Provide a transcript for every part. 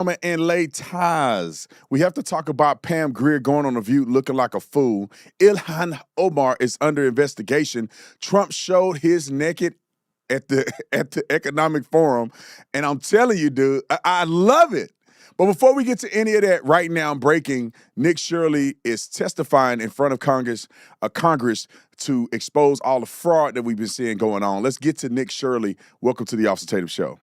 And lay ties. We have to talk about Pam Grier going on The View looking like a fool. Ilhan Omar is under investigation. Trump showed his naked at the economic forum, and I'm telling you, dude, I love it. But before we get to any of that, right now, breaking, Nick Shirley is testifying in front of Congress to expose all the fraud that we've been seeing going on. Let's get to Nick Shirley. Welcome to the Officer Tatum Show.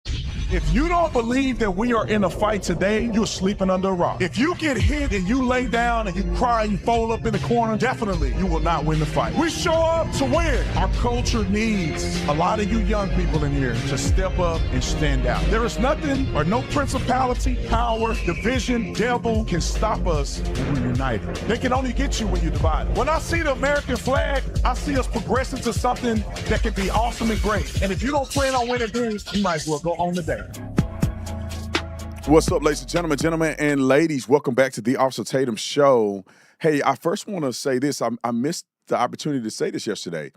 If you don't believe that we are in a fight today, you're sleeping under a rock. If you get hit and you lay down and you cry and you fold up in the corner, definitely you will not win the fight. We show up to win. Our culture needs a lot of you young people in here to step up and stand out. There is nothing or no principality, power, division, devil can stop us when we're united. They can only get you when you're divided. When I see the American flag, I see us progressing to something that can be awesome and great. And if you don't plan on winning this, you might as well go home today. What's up, ladies and gentlemen and ladies? Welcome back to the Officer Tatum Show. Hey, I first want to say this. I missed the opportunity to say this yesterday.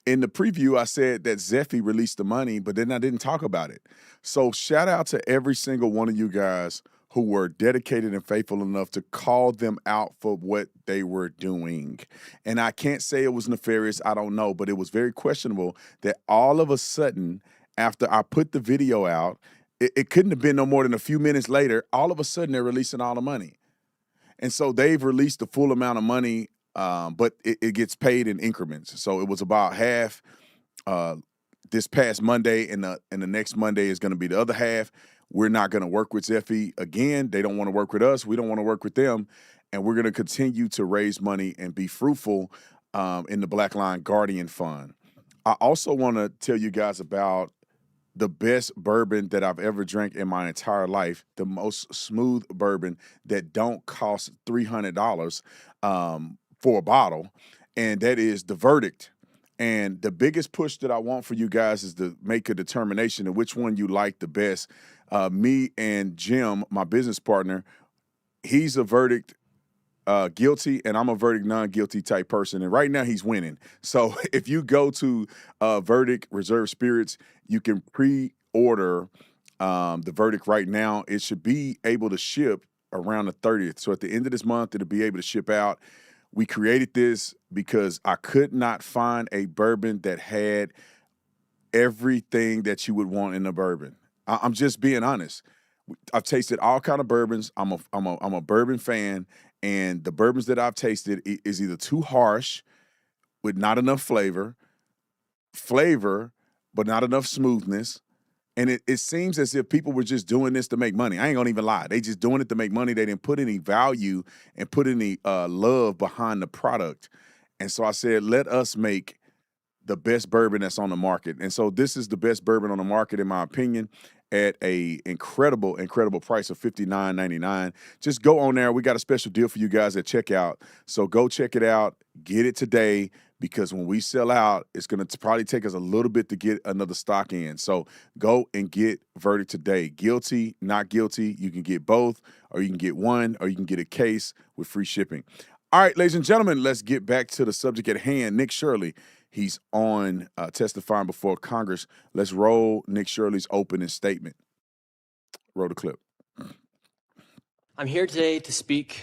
In the preview, I said that Zephy released the money, but then I didn't talk about it. So shout out to every single one of you guys who were dedicated and faithful enough to call them out for what they were doing. And I can't say it was nefarious. I don't know, but it was very questionable that all of a sudden, after I put the video out, it couldn't have been no more than a few minutes later, all of a sudden they're releasing all the money. And so they've released the full amount of money, but it gets paid in increments. So it was about half this past Monday, and the next Monday is going to be the other half. We're not going to work with Zephy again. They don't want to work with us. We don't want to work with them. And we're going to continue to raise money and be fruitful in the Black Line Guardian Fund. I also want to tell you guys about the best bourbon that I've ever drank in my entire life, the most smooth bourbon that don't cost $300 for a bottle, and that is The Verdict. And the biggest push that I want for you guys is to make a determination of which one you like the best. Me and Jim, my business partner, he's a Verdict guilty, and I'm a Verdict non-guilty type person. And right now he's winning. So if you go to Verdict Reserve Spirits, you can pre-order the Verdict right now. It should be able to ship around the 30th. So at the end of this month, it'll be able to ship out. We created this because I could not find a bourbon that had everything that you would want in a bourbon. I'm just being honest. I've tasted all kind of bourbons. I'm a bourbon fan, and the bourbons that I've tasted is either too harsh with not enough flavor, but not enough smoothness. And it seems as if people were just doing this to make money. I ain't gonna even lie. They just doing it to make money. They didn't put any value and put any love behind the product. And so I said, let us make the best bourbon that's on the market. And so this is the best bourbon on the market, in my opinion, at a incredible price of $59.99. Just go on there. We got a special deal for you guys at checkout. So go check it out. Get it today, because when we sell out, it's going to probably take us a little bit to get another stock in. So go and get Verdict today. Guilty, not guilty. You can get both, or you can get one, or you can get a case with free shipping. All right, ladies and gentlemen, let's get back to the subject at hand. Nick Shirley. He's on testifying before Congress. Let's roll Nick Shirley's opening statement. Roll the clip. I'm here today to speak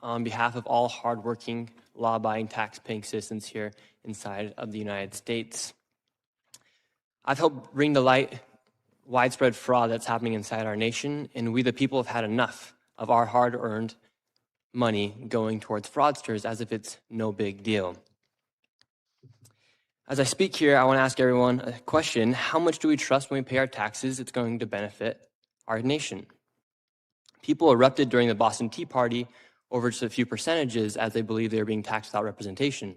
on behalf of all hardworking, law-abiding, tax-paying citizens here inside of the United States. I've helped bring to light widespread fraud that's happening inside our nation, and we the people have had enough of our hard-earned money going towards fraudsters as if it's no big deal. As I speak here, I want to ask everyone a question. How much do we trust when we pay our taxes it's going to benefit our nation? People erupted during the Boston Tea Party over just a few percentages as they believe they were being taxed without representation.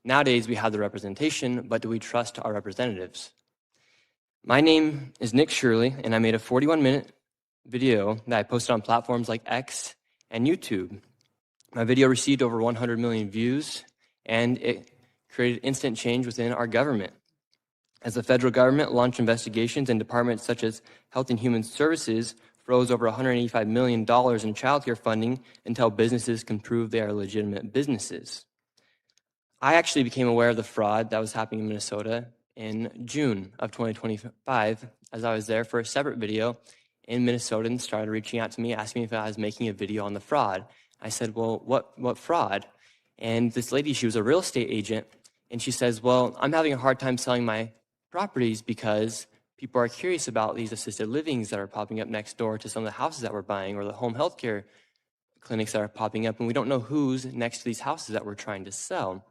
Nowadays, we have the representation, but do we trust our representatives? My name is Nick Shirley, and I made a 41-minute video that I posted on platforms like X and YouTube. My video received over 100 million views, and it created instant change within our government. As the federal government launched investigations in departments such as Health and Human Services froze over $185 million in childcare funding until businesses can prove they are legitimate businesses. I actually became aware of the fraud that was happening in Minnesota in June of 2025 as I was there for a separate video in Minnesota and started reaching out to me, asking me if I was making a video on the fraud. I said, well, what fraud? And this lady, she was a real estate agent, and she says, well, I'm having a hard time selling my properties because people are curious about these assisted livings that are popping up next door to some of the houses that we're buying, or the home health care clinics that are popping up, and we don't know who's next to these houses that we're trying to sell.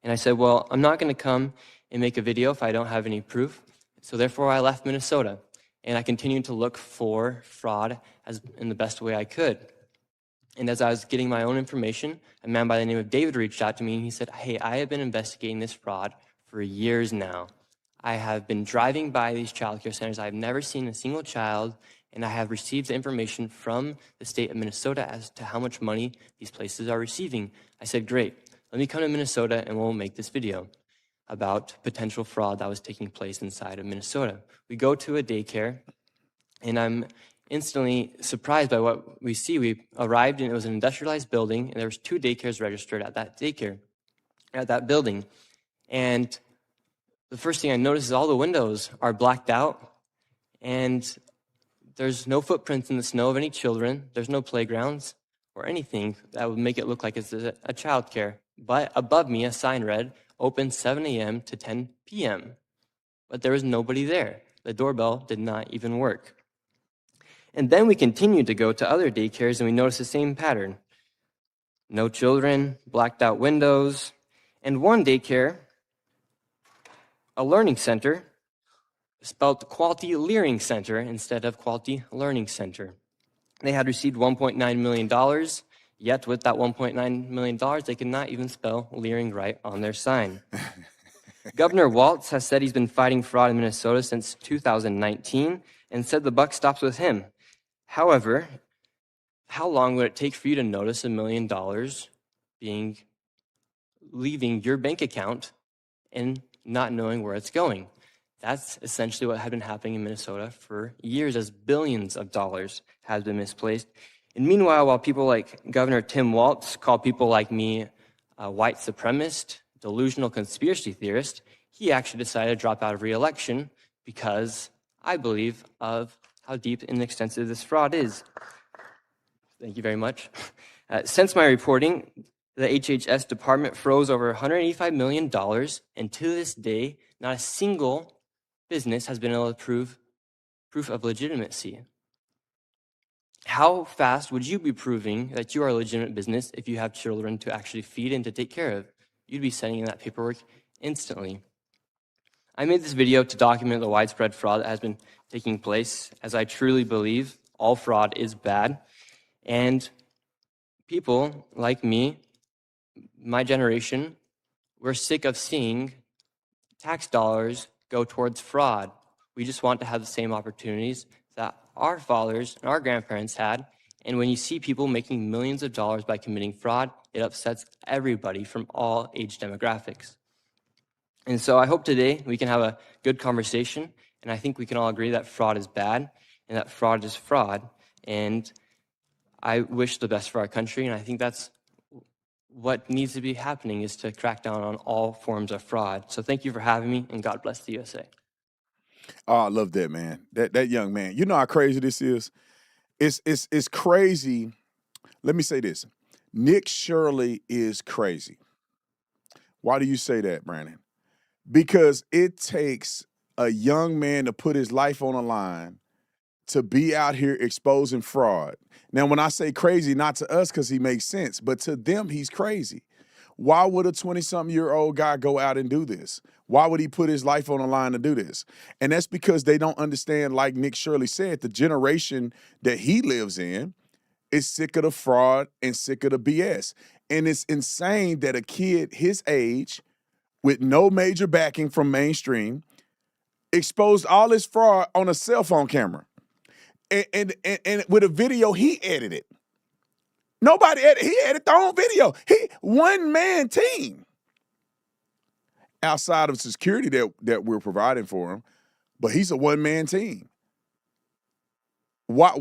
And I said, well, I'm not going to come and make a video if I don't have any proof. So therefore, I left Minnesota, and I continued to look for fraud in the best way I could. And as I was getting my own information, a man by the name of David reached out to me, and he said, hey, I have been investigating this fraud for years now. I have been driving by these child care centers. I've never seen a single child, and I have received the information from the state of Minnesota as to how much money these places are receiving. I said, great, let me come to Minnesota and we'll make this video about potential fraud that was taking place inside of Minnesota. We go to a daycare, and I'm instantly surprised by what we see. We arrived, and it was an industrialized building, and there was 2 daycares registered at that building. And the first thing I noticed is all the windows are blacked out, and there's no footprints in the snow of any children. There's no playgrounds or anything that would make it look like it's a child care. But above me, a sign read, open 7 a.m. to 10 p.m. But there was nobody there. The doorbell did not even work. And then we continued to go to other daycares, and we noticed the same pattern. No children, blacked out windows, and one daycare, a learning center, spelled Quality Learning Center instead of Quality Learning Center. They had received $1.9 million, yet with that $1.9 million, they could not even spell leering right on their sign. Governor Walz has said he's been fighting fraud in Minnesota since 2019 and said the buck stops with him. However, how long would it take for you to notice $1 million leaving your bank account and not knowing where it's going? That's essentially what had been happening in Minnesota for years, as billions of dollars had been misplaced. And meanwhile, while people like Governor Tim Walz call people like me a white supremacist, delusional conspiracy theorist, he actually decided to drop out of re-election because I believe of how deep and extensive this fraud is. Thank you very much. Since my reporting, the HHS department froze over $185 million, and to this day, not a single business has been able to prove proof of legitimacy. How fast would you be proving that you are a legitimate business if you have children to actually feed and to take care of? You'd be sending in that paperwork instantly. I made this video to document the widespread fraud that has been taking place, as I truly believe all fraud is bad. And people like me, my generation, we're sick of seeing tax dollars go towards fraud. We just want to have the same opportunities that our fathers and our grandparents had. And when you see people making millions of dollars by committing fraud, it upsets everybody from all age demographics. And so I hope today we can have a good conversation, and I think we can all agree that fraud is bad and that fraud is fraud. And I wish the best for our country, and I think that's what needs to be happening, is to crack down on all forms of fraud. So thank you for having me, and God bless the USA. Oh, I love that, man. That young man. You know how crazy this is? It's crazy. Let me say this. Nick Shirley is crazy. Why do you say that, Brandon? Because it takes a young man to put his life on the line to be out here exposing fraud. Now, when I say crazy, not to us because he makes sense, but to them, he's crazy. Why would a 20-something-year-old guy go out and do this? Why would he put his life on the line to do this? And that's because they don't understand, like Nick Shirley said, the generation that he lives in is sick of the fraud and sick of the BS. And it's insane that a kid his age, with no major backing from mainstream, exposed all this fraud on a cell phone camera. And with a video he edited. Nobody edited. He edited their own video. He one-man team. Outside of security that we're providing for him, but he's a one-man team. What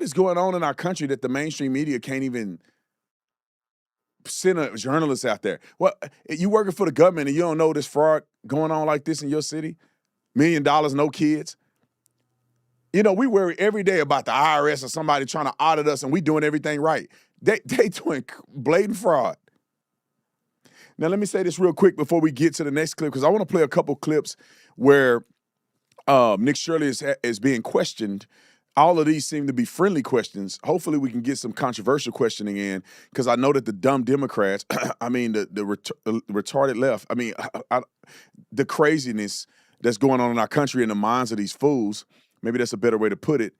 is going on in our country that the mainstream media can't even send a journalist out there? What, you working for the government and you don't know this fraud going on like this in your city? $1 million, no kids. You know, we worry every day about the IRS or somebody trying to audit us and we doing everything right. They doing blatant fraud. Now, let me say this real quick before we get to the next clip, because I want to play a couple clips where Nick Shirley is being questioned. All of these seem to be friendly questions. Hopefully, we can get some controversial questioning in, because I know that the dumb Democrats, I mean, the retarded left, I mean, the craziness that's going on in our country in the minds of these fools, maybe that's a better way to put it,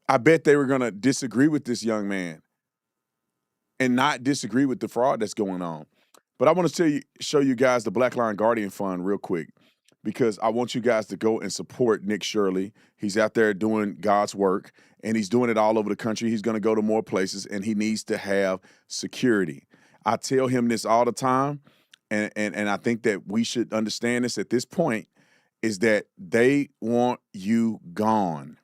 I bet they were going to disagree with this young man and not disagree with the fraud that's going on. But I want to show you guys the Black Lion Guardian Fund real quick, because I want you guys to go and support Nick Shirley. He's out there doing God's work, and he's doing it all over the country. He's going to go to more places, and he needs to have security. I tell him this all the time, and I think that we should understand this at this point, is that they want you gone.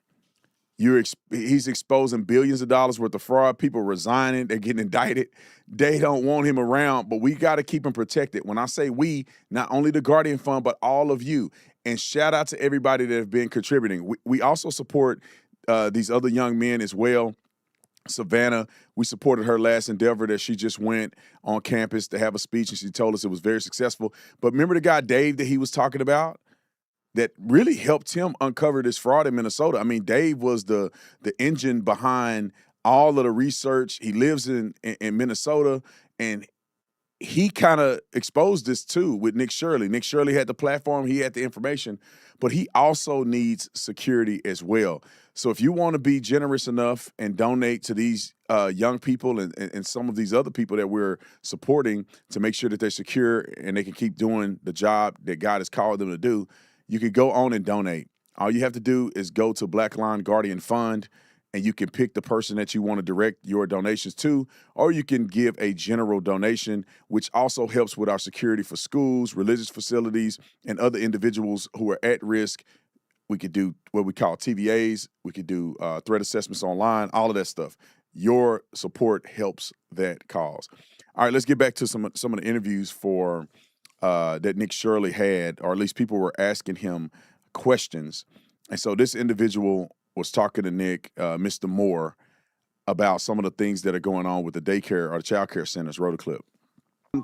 He's exposing billions of dollars worth of fraud. People resigning, they're getting indicted. They don't want him around, but we got to keep him protected. When I say we, not only the Guardian Fund, but all of you. And shout out to everybody that have been contributing. We also support these other young men as well. Savannah, we supported her last endeavor that she just went on campus to have a speech, and she told us it was very successful. But remember the guy, Dave, that he was talking about? That really helped him uncover this fraud in Minnesota. I mean, Dave was the engine behind all of the research. He lives in Minnesota, and he kind of exposed this too with Nick Shirley. Nick Shirley had the platform, he had the information, but he also needs security as well. So if you want to be generous enough and donate to these young people and some of these other people that we're supporting to make sure that they're secure and they can keep doing the job that God has called them to do, you could go on and donate. All you have to do is go to Black Lion Guardian Fund, and you can pick the person that you want to direct your donations to, or you can give a general donation, which also helps with our security for schools, religious facilities, and other individuals who are at risk. We could do what we call TVAs. We could do threat assessments online, all of that stuff. Your support helps that cause. All right, let's get back to some of the interviews for that Nick Shirley had, or at least people were asking him questions. And so this individual was talking to Nick, Mr. Moore, about some of the things that are going on with the daycare or the child care centers. Roll the clip.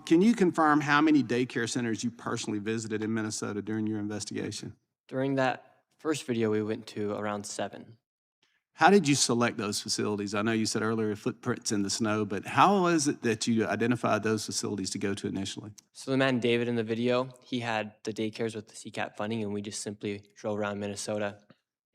Can you confirm how many daycare centers you personally visited in Minnesota during your investigation? During that first video, we went to around 7. How did you select those facilities? I know you said earlier footprints in the snow, but how is it that you identified those facilities to go to initially? So the man David in the video, he had the daycares with the CCAP funding, and we just simply drove around Minnesota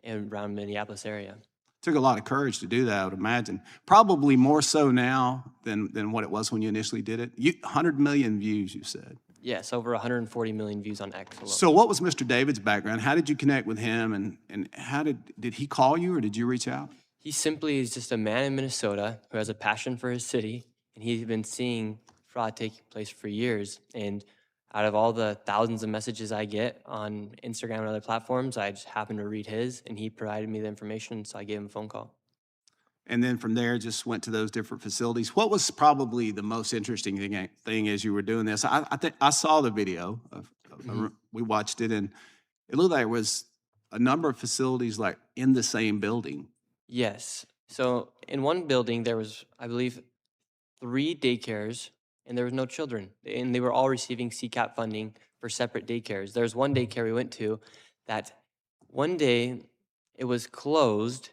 and around Minneapolis area. Took a lot of courage to do that, I would imagine. Probably more so now than what it was when you initially did it. 100 million views, you said. Yes, over 140 million views on X alone. So what was Mr. David's background? How did you connect with him, and how did he call you, or did you reach out? He simply is just a man in Minnesota who has a passion for his city, and he's been seeing fraud taking place for years. And out of all the thousands of messages I get on Instagram and other platforms, I just happened to read his, and he provided me the information, so I gave him a phone call. And then from there, just went to those different facilities. What was probably the most interesting thing as you were doing this? I think I saw the video. We watched it, and it looked like there was a number of facilities like in the same building. Yes. So in one building, there was, I believe, 3 daycares, and there was no children. And they were all receiving CCAP funding for separate daycares. There's one daycare we went to that one day it was closed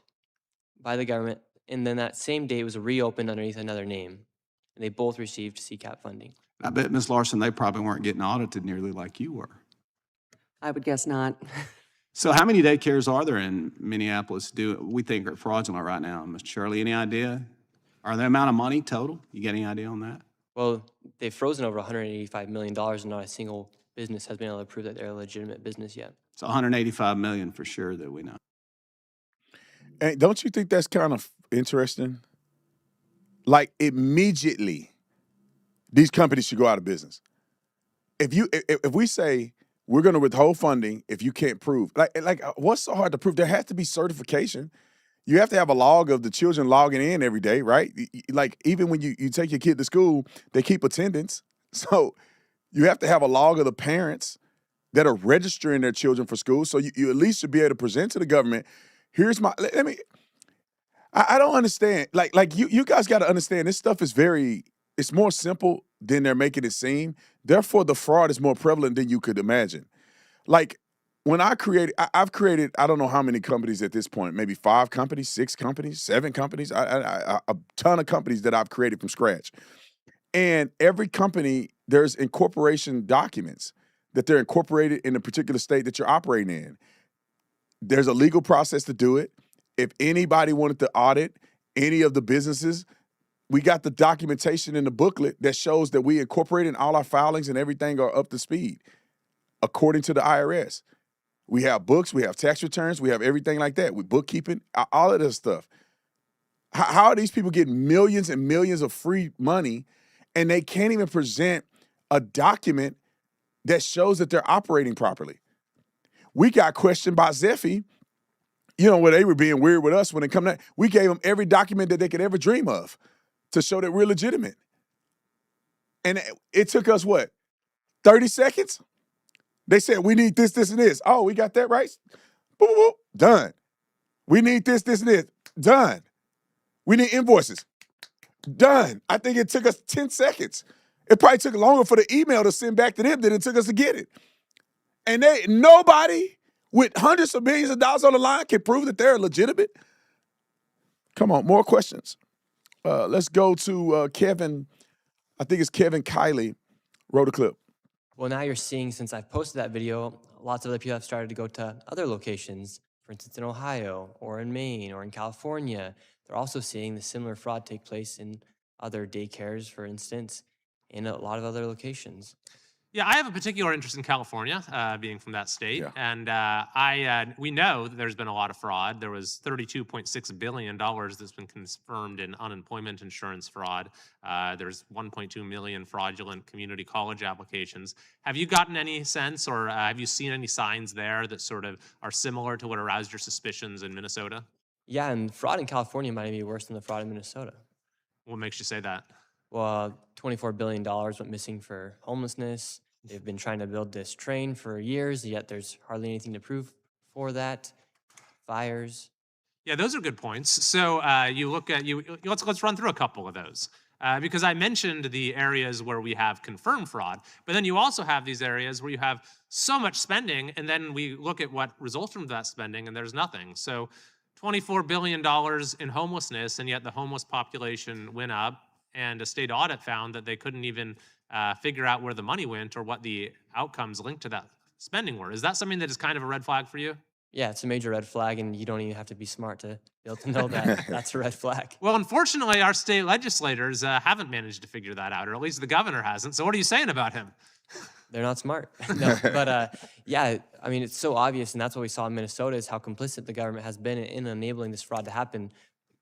by the government, and then that same day it was reopened underneath another name. And they both received CCAP funding. I bet, Ms. Larson, they probably weren't getting audited nearly like you were. I would guess not. So how many daycares are there in Minneapolis we think are fraudulent right now? Ms. Shirley, any idea? Are the amount of money total? You get any idea on that? Well, they've frozen over $185 million, and not a single business has been able to prove that they're a legitimate business yet. It's $185 million for sure that we know. And don't you think that's kind of interesting? Like, immediately, these companies should go out of business. If we say we're going to withhold funding if you can't prove, like what's so hard to prove? There has to be certification. You have to have a log of the children logging in every day, right? Like, even when you take your kid to school, they keep attendance. So you have to have a log of the parents that are registering their children for school. So you at least should be able to present to the government, Here's my let me. I don't understand. Like you guys got to understand. This stuff is it's more simple than they're making it seem. Therefore, the fraud is more prevalent than you could imagine. Like when I've created I don't know how many companies at this point, maybe 5 companies, 6 companies, 7 companies, a ton of companies that I've created from scratch. And every company, there's incorporation documents that they're incorporated in the particular state that you're operating in. There's a legal process to do it. If anybody wanted to audit any of the businesses, we got the documentation in the booklet that shows that we incorporated all our filings and everything are up to speed according to the IRS. We have books, we have tax returns, we have everything like that. We bookkeeping, all of this stuff. How are these people getting millions and millions of free money and they can't even present a document that shows that they're operating properly? We got questioned by Zephy, where they were being weird with us when it come to, we gave them every document that they could ever dream of to show that we're legitimate. And it took us, 30 seconds? They said, we need this, this, and this. Oh, we got that right? Boop, boop, boop. Done. We need this, this, and this. Done. We need invoices. Done. I think it took us 10 seconds. It probably took longer for the email to send back to them than it took us to get it. And nobody with hundreds of millions of dollars on the line can prove that they're legitimate. Come on, more questions. Let's go to Kevin. I think it's Kevin Kiley wrote a clip. Well, now you're seeing, since I've posted that video, lots of other people have started to go to other locations, for instance, in Ohio or in Maine or in California. They're also seeing the similar fraud take place in other daycares, for instance, in a lot of other locations. Yeah, I have a particular interest in California, being from that state, and we know that there's been a lot of fraud. There was $32.6 billion that's been confirmed in unemployment insurance fraud. There's 1.2 million fraudulent community college applications. Have you gotten any sense, or have you seen any signs there that sort of are similar to what aroused your suspicions in Minnesota? Yeah, and fraud in California might be worse than the fraud in Minnesota. What makes you say that? Well, $24 billion went missing for homelessness. They've been trying to build this train for years, yet there's hardly anything to prove for that. Fires. Yeah, those are good points. So you look at let's run through a couple of those. Because I mentioned the areas where we have confirmed fraud, but then you also have these areas where you have so much spending, and then we look at what results from that spending, and there's nothing. So $24 billion in homelessness, and yet the homeless population went up. And a state audit found that they couldn't even figure out where the money went or what the outcomes linked to that spending were. Is that something that is kind of a red flag for you? Yeah, it's a major red flag, and you don't even have to be smart to be able to know that that's a red flag. Well, unfortunately, our state legislators haven't managed to figure that out, or at least the governor hasn't. So what are you saying about him? They're not smart. No, but yeah, I mean, it's so obvious, and that's what we saw in Minnesota is how complicit the government has been in enabling this fraud to happen.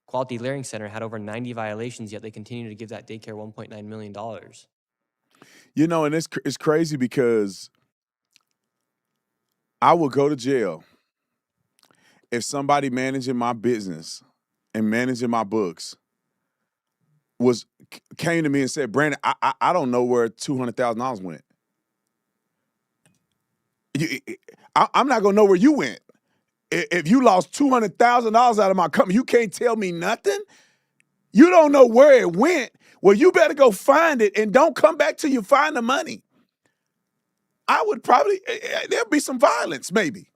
Quality Learning Center had over 90 violations, yet they continue to give that daycare $1.9 million. And it's crazy because I would go to jail if somebody managing my business and managing my books came to me and said, Brandon, I don't know where $200,000 went. I'm not going to know where you went. If you lost $200,000 out of my company, you can't tell me nothing? You don't know where it went. Well, you better go find it and don't come back till you find the money. I would probably, there'll be some violence maybe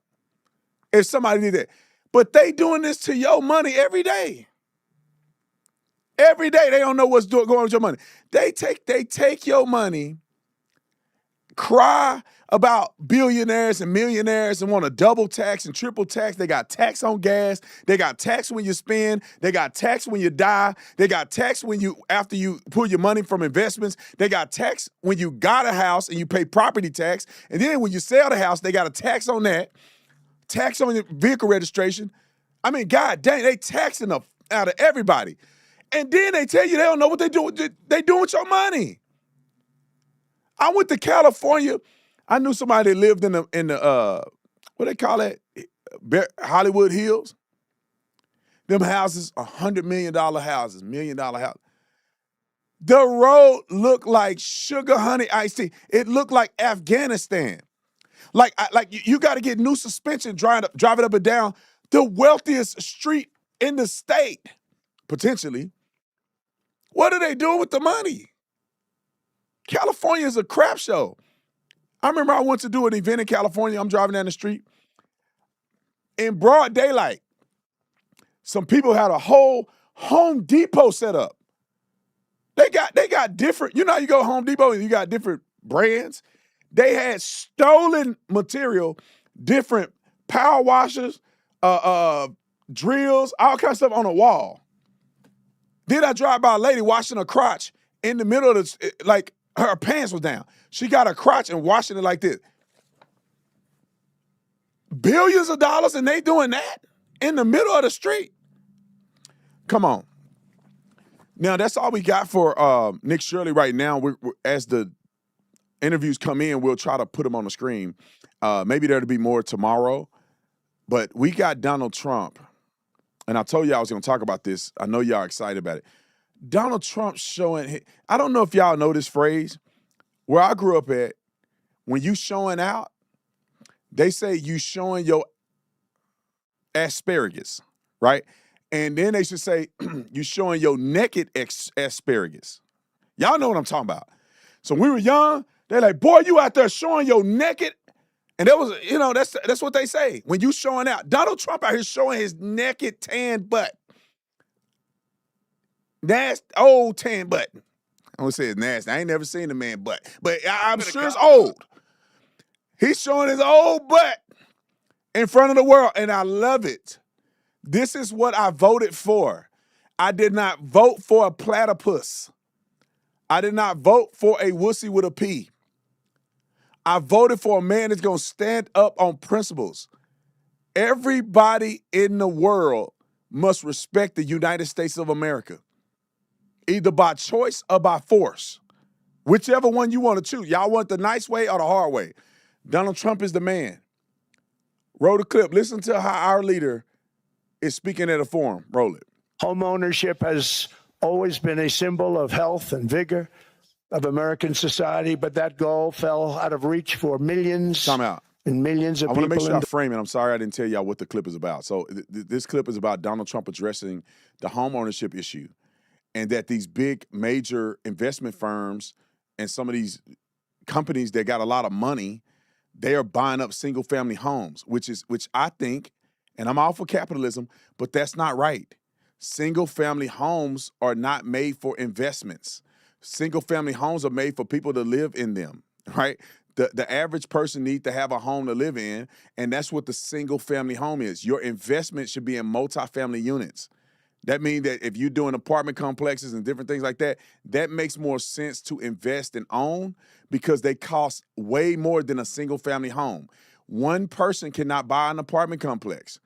if somebody did that. But they doing this to your money every day. Every day they don't know what's going on with your money. They take your money, cry about billionaires and millionaires and want to double tax and triple tax. They got tax on gas. They got tax when you spend. They got tax when you die. They got tax after you pull your money from investments. They got tax when you got a house and you pay property tax. And then when you sell the house, they got a tax on that. Tax on your vehicle registration. I mean, God dang, they taxing out of everybody. And then they tell you they don't know what they do with your money. I went to California. I knew somebody that lived in the what they call it, Hollywood Hills. Them houses, $100 million houses, $1 million houses. The road looked like sugar honey iced tea. It looked like Afghanistan. Like you got to get new suspension driving up and down the wealthiest street in the state, potentially. What are they doing with the money? California is a crap show. I remember I went to do an event in California. I'm driving down the street. In broad daylight, some people had a whole Home Depot set up. They got different, you know how you go to Home Depot and you got different brands? They had stolen material, different power washers, drills, all kinds of stuff on a wall. Then I drive by a lady washing her crotch in the middle of the, like her pants was down. She got her crotch and washing it like this. Billions of dollars and they doing that in the middle of the street. Come on. Now, that's all we got for Nick Shirley right now. We're, as the interviews come in, we'll try to put them on the screen. Maybe there'll be more tomorrow. But we got Donald Trump. And I told you I was going to talk about this. I know y'all excited about it. Donald Trump showing, I don't know if y'all know this phrase. Where I grew up at, when you showing out, they say you showing your asparagus, right? And then they should say you showing your naked asparagus. Y'all know what I'm talking about. So when we were young, they're like, boy, you out there showing your naked. And that was, you know, that's what they say. When you showing out. Donald Trump out here showing his naked tan butt. Nasty, old tan butt. I don't say it's nasty. I ain't never seen a man butt. But I'm sure it's old. He's showing his old butt in front of the world. And I love it. This is what I voted for. I did not vote for a platypus. I did not vote for a wussy with a P. I voted for a man that's going to stand up on principles. Everybody in the world must respect the United States of America, either by choice or by force, whichever one you want to choose. Y'all want the nice way or the hard way? Donald Trump is the man. Roll the clip. Listen to how our leader is speaking at a forum. Roll it. Home ownership has always been a symbol of health and vigor of American society, but that goal fell out of reach for millions Time out. and millions of I people. want to make sure I in frame it. I'm sorry I didn't tell y'all what the clip is about. So this clip is about Donald Trump addressing the home ownership issue, and that these big major investment firms and some of these companies that got a lot of money, they are buying up single family homes, which I think, and I'm all for capitalism, but that's not right. Single family homes are not made for investments. Single family homes are made for people to live in them, right? The average person needs to have a home to live in, and that's what the single family home is. Your investment should be in multifamily units. That means that if you're doing apartment complexes and different things like that, that makes more sense to invest and own because they cost way more than a single family home. One person cannot buy an apartment complex.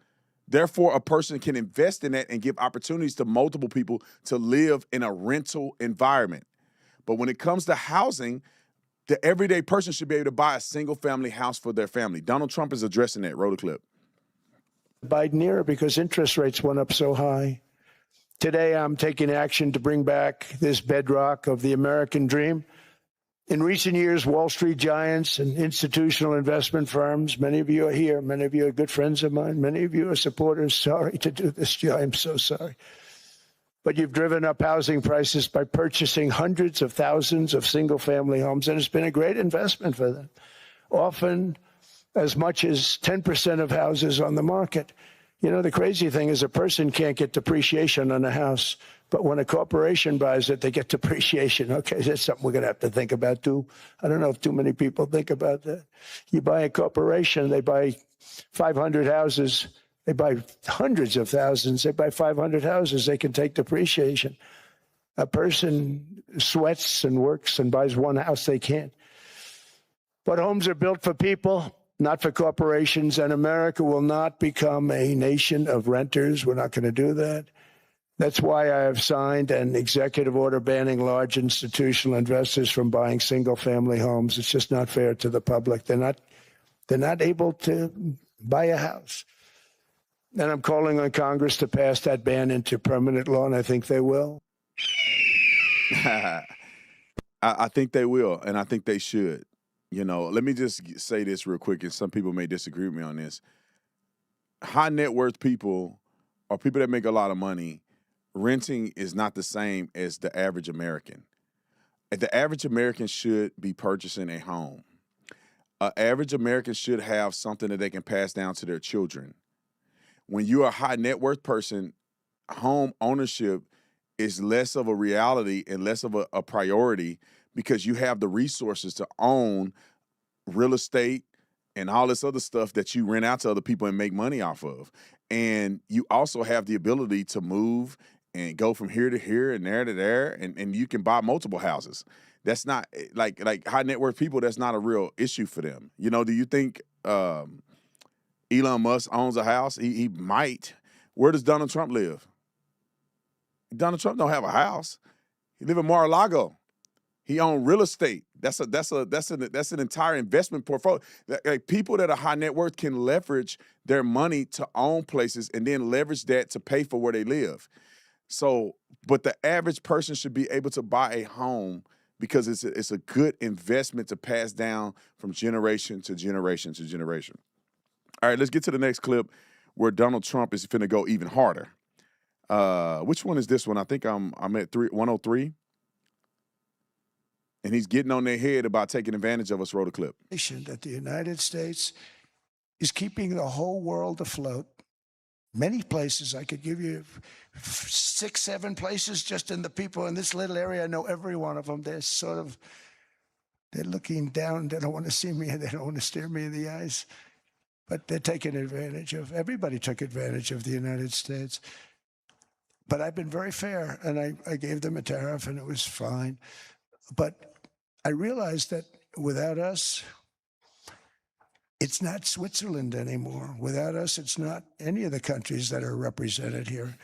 Therefore, a person can invest in that and give opportunities to multiple people to live in a rental environment. But when it comes to housing, the everyday person should be able to buy a single family house for their family. Donald Trump is addressing that. Roll the clip. the Biden era because interest rates went up so high. Today, I'm taking action to bring back this bedrock of the American dream. In recent years, Wall Street giants and institutional investment firms, many of you are here, many of you are good friends of mine, many of you are supporters. Sorry to do this, Joe, I'm so sorry. But you've driven up housing prices by purchasing hundreds of thousands of single-family homes, and it's been a great investment for them. Often as much as 10% of houses on the market. You know, the crazy thing is a person can't get depreciation on a house, but when a corporation buys it, they get depreciation. Okay, that's something we're going to have to think about, too. I don't know if too many people think about that. You buy a corporation, they buy 500 houses. They buy hundreds of thousands. They buy 500 houses. They can take depreciation. A person sweats and works and buys one house, they can't. But homes are built for people, not for corporations, and America will not become a nation of renters. We're not going to do that. That's why I have signed an executive order banning large institutional investors from buying single-family homes. It's just not fair to the public. They're not able to buy a house. And I'm calling on Congress to pass that ban into permanent law, and I think they will. I think they will, and I think they should. You know, let me just say this real quick, and some people may disagree with me on this. high net worth people or people that make a lot of money, renting is not the same as the average American. The average American should be purchasing a home. An average American should have something that they can pass down to their children. When you're a high net worth person, home ownership is less of a reality and less of a priority because you have the resources to own real estate and all this other stuff that you rent out to other people and make money off of. And you also have the ability to move and go from here to here and there to there, and you can buy multiple houses. That's not like high net worth people, that's not a real issue for them. You know, do you think Elon Musk owns a house? He might. Where does Donald Trump live? Donald Trump don't have a house. He live in Mar-a-Lago. He owns real estate. That's an entire investment portfolio. Like people that are high net worth can leverage their money to own places and then leverage that to pay for where they live. So, but the average person should be able to buy a home because it's a good investment to pass down from generation to generation to generation. All right, let's get to the next clip where Donald Trump is finna go even harder. Which one is this one? I think I'm at 103. And he's getting on their head about taking advantage of us. Roll the clip. That the United States is keeping the whole world afloat. Many places, I could give you 6, 7 places just in the people in this little area. I know every one of them. They're looking down. They don't want to see me. They don't want to stare me in the eyes. But they're taking advantage of, everybody took advantage of the United States. But I've been very fair, and I gave them a tariff, and it was fine. But I realized that without us, it's not Switzerland anymore. Without us, it's not any of the countries that are represented here.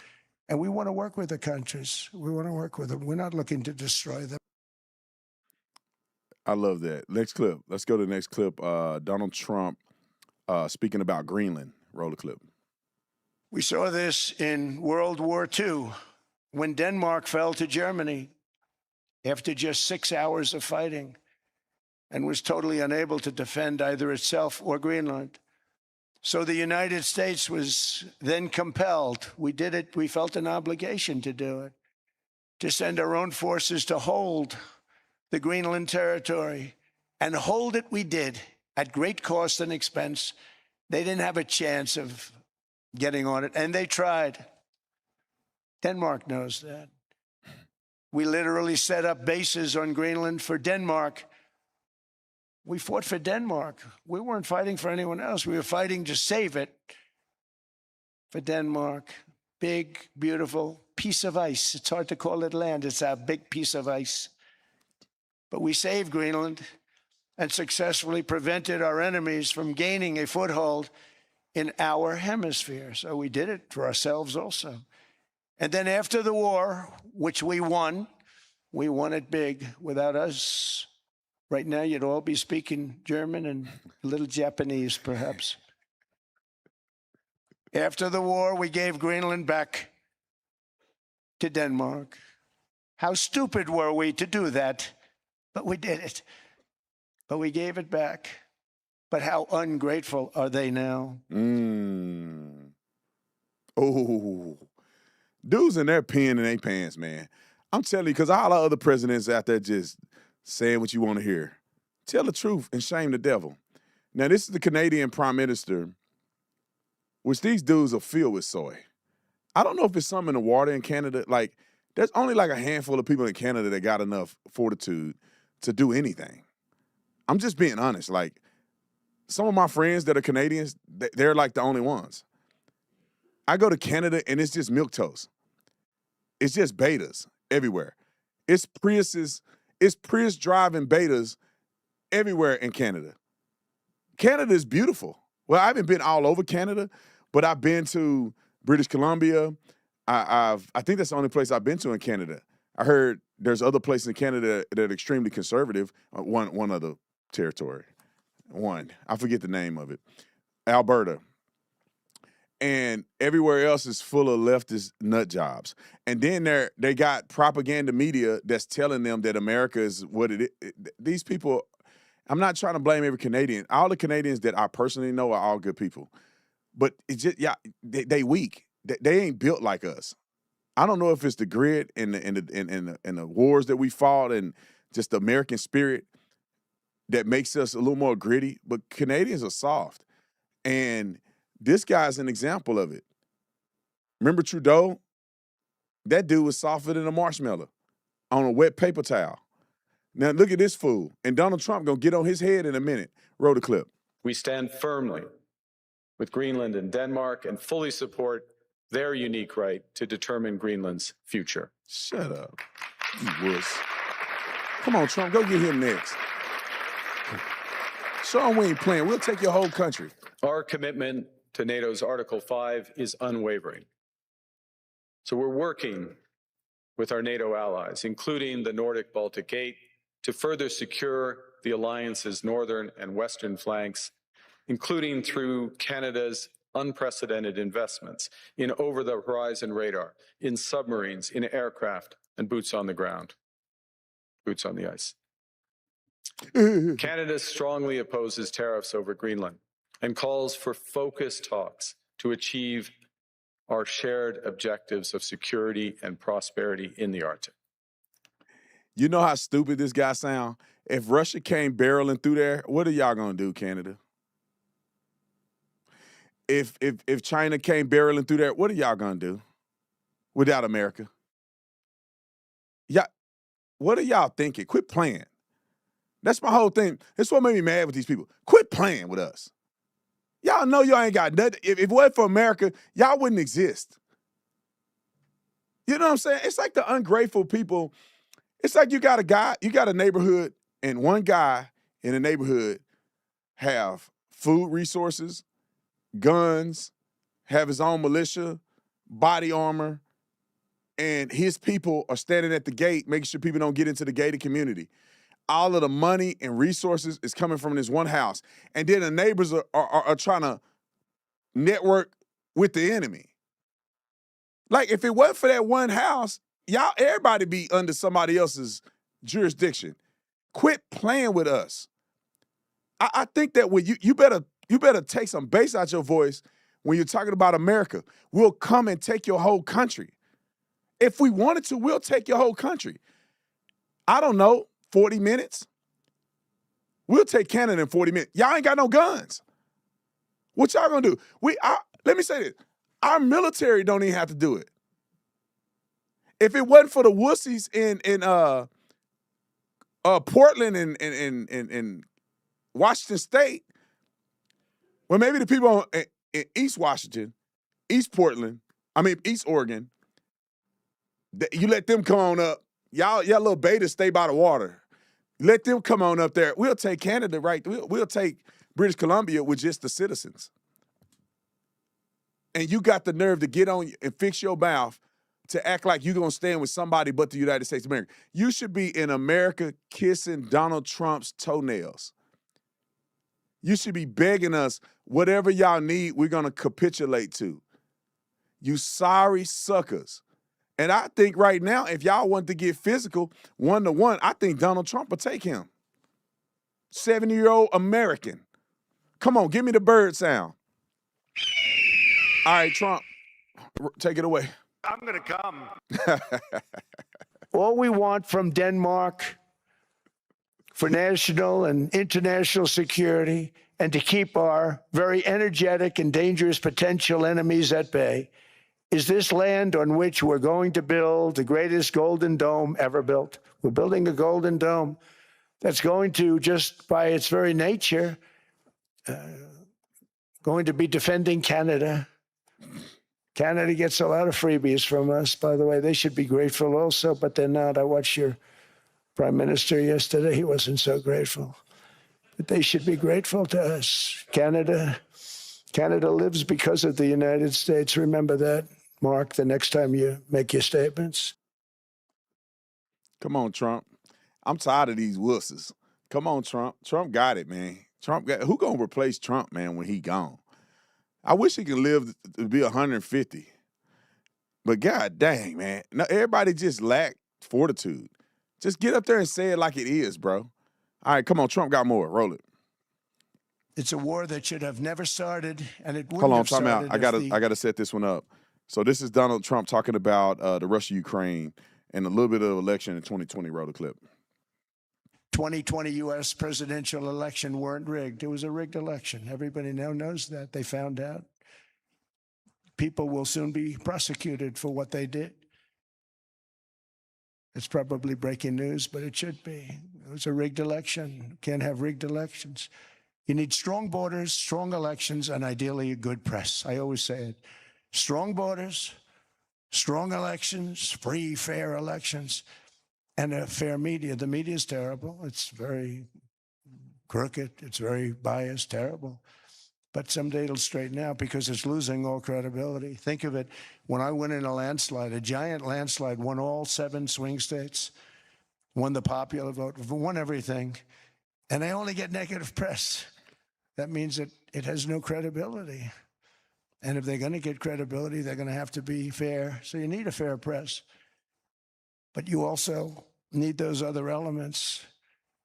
And we want to work with the countries. We want to work with them. We're not looking to destroy them. I love that. Next clip. Let's go to the next clip. Donald Trump speaking about Greenland. Roll the clip. We saw this in World War II when Denmark fell to Germany after just 6 hours of fighting and was totally unable to defend either itself or Greenland. So the United States was then compelled, we did it, we felt an obligation to do it, to send our own forces to hold the Greenland territory. And hold it we did at great cost and expense. They didn't have a chance of getting on it, and they tried. Denmark knows that. We literally set up bases on Greenland for Denmark. We fought for Denmark. We weren't fighting for anyone else. We were fighting to save it for Denmark. Big, beautiful piece of ice. It's hard to call it land. It's a big piece of ice. But we saved Greenland and successfully prevented our enemies from gaining a foothold in our hemisphere. So we did it for ourselves also. And then after the war, which we won it big. Without us, right now you'd all be speaking German and a little Japanese, perhaps. After the war, we gave Greenland back to Denmark. How stupid were we to do that? But we did it. But we gave it back. But how ungrateful are they now? Oh, dudes in their pen and their pants, man. I'm telling you, because all the other presidents out there just saying what you want to hear. Tell the truth and shame the devil. Now, this is the Canadian Prime Minister, which these dudes are filled with soy. I don't know if it's something in the water in Canada. Like, there's only like a handful of people in Canada that got enough fortitude to do anything. I'm just being honest. Like, some of my friends that are Canadians, they're like the only ones. I go to Canada and it's just milquetoast. It's just betas everywhere. It's Priuses, it's Prius driving betas everywhere in Canada. Canada is beautiful. Well, I haven't been all over Canada, but I've been to British Columbia. I think that's the only place I've been to in Canada. I heard there's other places in Canada that are extremely conservative. One other territory. I forget the name of it. Alberta. And everywhere else is full of leftist nut jobs. And then they got propaganda media that's telling them that America is what it is. These people, I'm not trying to blame every Canadian. All the Canadians that I personally know are all good people. But it's just, yeah, they weak. They ain't built like us. I don't know if it's the grit and the wars that we fought and just the American spirit that makes us a little more gritty, but Canadians are soft. And this guy's an example of it. Remember Trudeau? That dude was softer than a marshmallow on a wet paper towel. Now look at this fool. And Donald Trump gonna get on his head in a minute. Roll the clip. We stand firmly with Greenland and Denmark and fully support their unique right to determine Greenland's future. Shut up. You wuss. Come on, Trump, go get him next. Show him we ain't playing. We'll take your whole country. Our commitment to NATO's Article 5 is unwavering. So we're working with our NATO allies, including the Nordic-Baltic Gate, to further secure the alliance's northern and western flanks, including through Canada's unprecedented investments in over-the-horizon radar, in submarines, in aircraft, and boots on the ground, boots on the ice. Canada strongly opposes tariffs over Greenland and calls for focused talks to achieve our shared objectives of security and prosperity in the Arctic. You know how stupid this guy sound? If Russia came barreling through there, what are y'all gonna do, Canada? If China came barreling through there, what are y'all gonna do without America? Yeah, what are y'all thinking? Quit playing. That's my whole thing. That's what made me mad with these people. Quit playing with us. Y'all know y'all ain't got nothing. If it wasn't for America, y'all wouldn't exist. You know what I'm saying? It's like the ungrateful people. It's like you got a neighborhood, and one guy in the neighborhood have food resources, guns, have his own militia, body armor, and his people are standing at the gate making sure people don't get into the gated community. All of the money and resources is coming from this one house. And then the neighbors are trying to network with the enemy. Like, if it wasn't for that one house, everybody be under somebody else's jurisdiction. Quit playing with us. I think that when you better take some bass out your voice when you're talking about America. We'll come and take your whole country. If we wanted to, we'll take your whole country. I don't know, 40 minutes? We'll take Canada in 40 minutes. Y'all ain't got no guns. What y'all gonna do? Let me say this. Our military don't even have to do it. If it wasn't for the wussies in Portland and Washington State, well, maybe the people in East Washington, East Oregon, you let them come on up. Y'all little betas stay by the water. Let them come on up there. We'll take Canada, right? We'll take British Columbia with just the citizens. And you got the nerve to get on and fix your mouth to act like you're going to stand with somebody but the United States of America. You should be in America kissing Donald Trump's toenails. You should be begging us, whatever y'all need, we're going to capitulate to. You sorry suckers. And I think right now, if y'all want to get physical, 1-to-1, I think Donald Trump will take him. 70-year-old American. Come on, give me the bird sound. All right, Trump, take it away. I'm going to come. All we want from Denmark for national and international security and to keep our very energetic and dangerous potential enemies at bay is this land on which we're going to build the greatest golden dome ever built. We're building a golden dome that's going to, just by its very nature, going to be defending Canada. Canada gets a lot of freebies from us, by the way. They should be grateful also, but they're not. I watched your prime minister yesterday. He wasn't so grateful. But they should be grateful to us. Canada lives because of the United States. Remember that, Mark, the next time you make your statements. Come on, Trump. I'm tired of these wusses. Come on, Trump. Trump got it, man. Who gonna replace Trump, man, when he gone? I wish he could live to be 150. But God dang, man. No, everybody just lack fortitude. Just get up there and say it like it is, bro. All right, come on. Trump got more. Roll it. It's a war that should have never started, and it wouldn't Hold on, have time out. started. I gotta set this one up. So this is Donald Trump talking about the Russia-Ukraine and a little bit of election in 2020. Roll the clip. 2020 U.S. presidential election weren't rigged. It was a rigged election. Everybody now knows that. They found out. People will soon be prosecuted for what they did. It's probably breaking news, but it should be. It was a rigged election. You can't have rigged elections. You need strong borders, strong elections, and ideally a good press. I always say it. Strong borders, strong elections, free, fair elections, and a fair media. The media is terrible. It's very crooked. It's very biased, terrible. But someday it'll straighten out because it's losing all credibility. Think of it. When I went in a landslide, a giant landslide, won all 7 swing states, won the popular vote, won everything, and I only get negative press. That means that it has no credibility. And if they're going to get credibility, they're going to have to be fair. So you need a fair press. But you also need those other elements.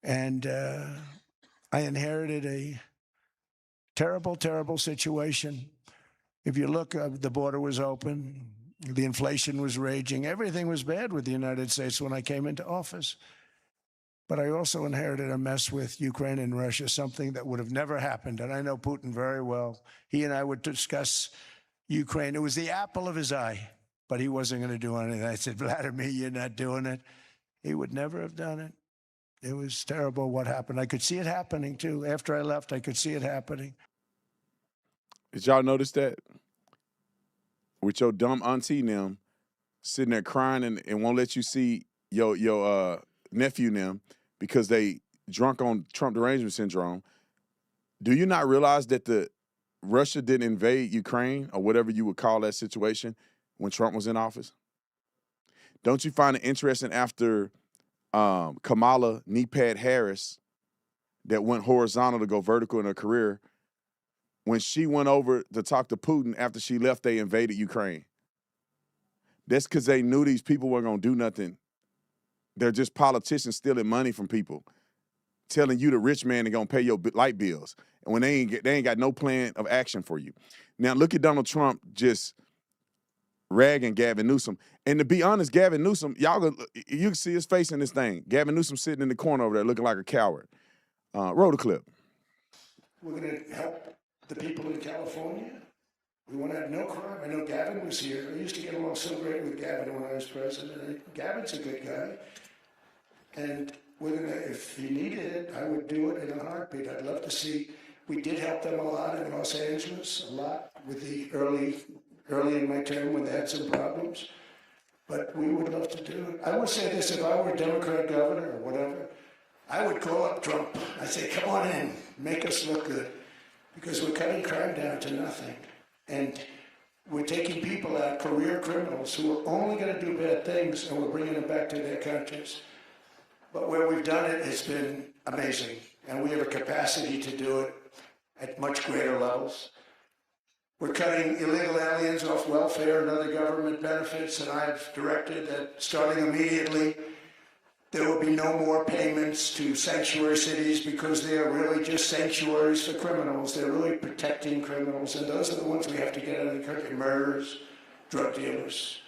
And I inherited a terrible, terrible situation. If you look, the border was open. The inflation was raging. Everything was bad with the United States when I came into office. But I also inherited a mess with Ukraine and Russia, something that would have never happened. And I know Putin very well. He and I would discuss Ukraine. It was the apple of his eye, but he wasn't going to do anything. I said, Vladimir, you're not doing it. He would never have done it. It was terrible what happened. I could see it happening, too. After I left, I could see it happening. Did y'all notice that? With your dumb auntie and them sitting there crying and won't let you see your nephew and them because they drunk on Trump derangement syndrome. Do you not realize that Russia didn't invade Ukraine or whatever you would call that situation when Trump was in office? Don't you find it interesting after Kamala knee-pad Harris that went horizontal to go vertical in her career, when she went over to talk to Putin after she left, they invaded Ukraine? That's because they knew these people weren't going to do nothing. They're just politicians stealing money from people, telling you the rich man is going to pay your light bills, and when they ain't got no plan of action for you. Now look at Donald Trump just ragging Gavin Newsom. And to be honest, Gavin Newsom, you can see his face in this thing. Gavin Newsom sitting in the corner over there looking like a coward. Roll the clip. We're going to help the people in California. We want to have no crime. I know Gavin was here. I used to get along so great with Gavin when I was president. Gavin's a good guy. And we're going to, if he needed it, I would do it in a heartbeat. I'd love to see. We did help them a lot in Los Angeles, a lot with the early in my term when they had some problems. But we would love to do it. I would say this, if I were a Democrat governor or whatever, I would call up Trump. I'd say, come on in, make us look good. Because we're cutting crime down to nothing. And we're taking people out, career criminals, who are only going to do bad things, and we're bringing them back to their countries. But where we've done it, it's been amazing. And we have a capacity to do it at much greater levels. We're cutting illegal aliens off welfare and other government benefits, and I've directed that starting immediately, there will be no more payments to sanctuary cities because they are really just sanctuaries for criminals. They're really protecting criminals, and those are the ones we have to get out of the country. Murderers, drug dealers,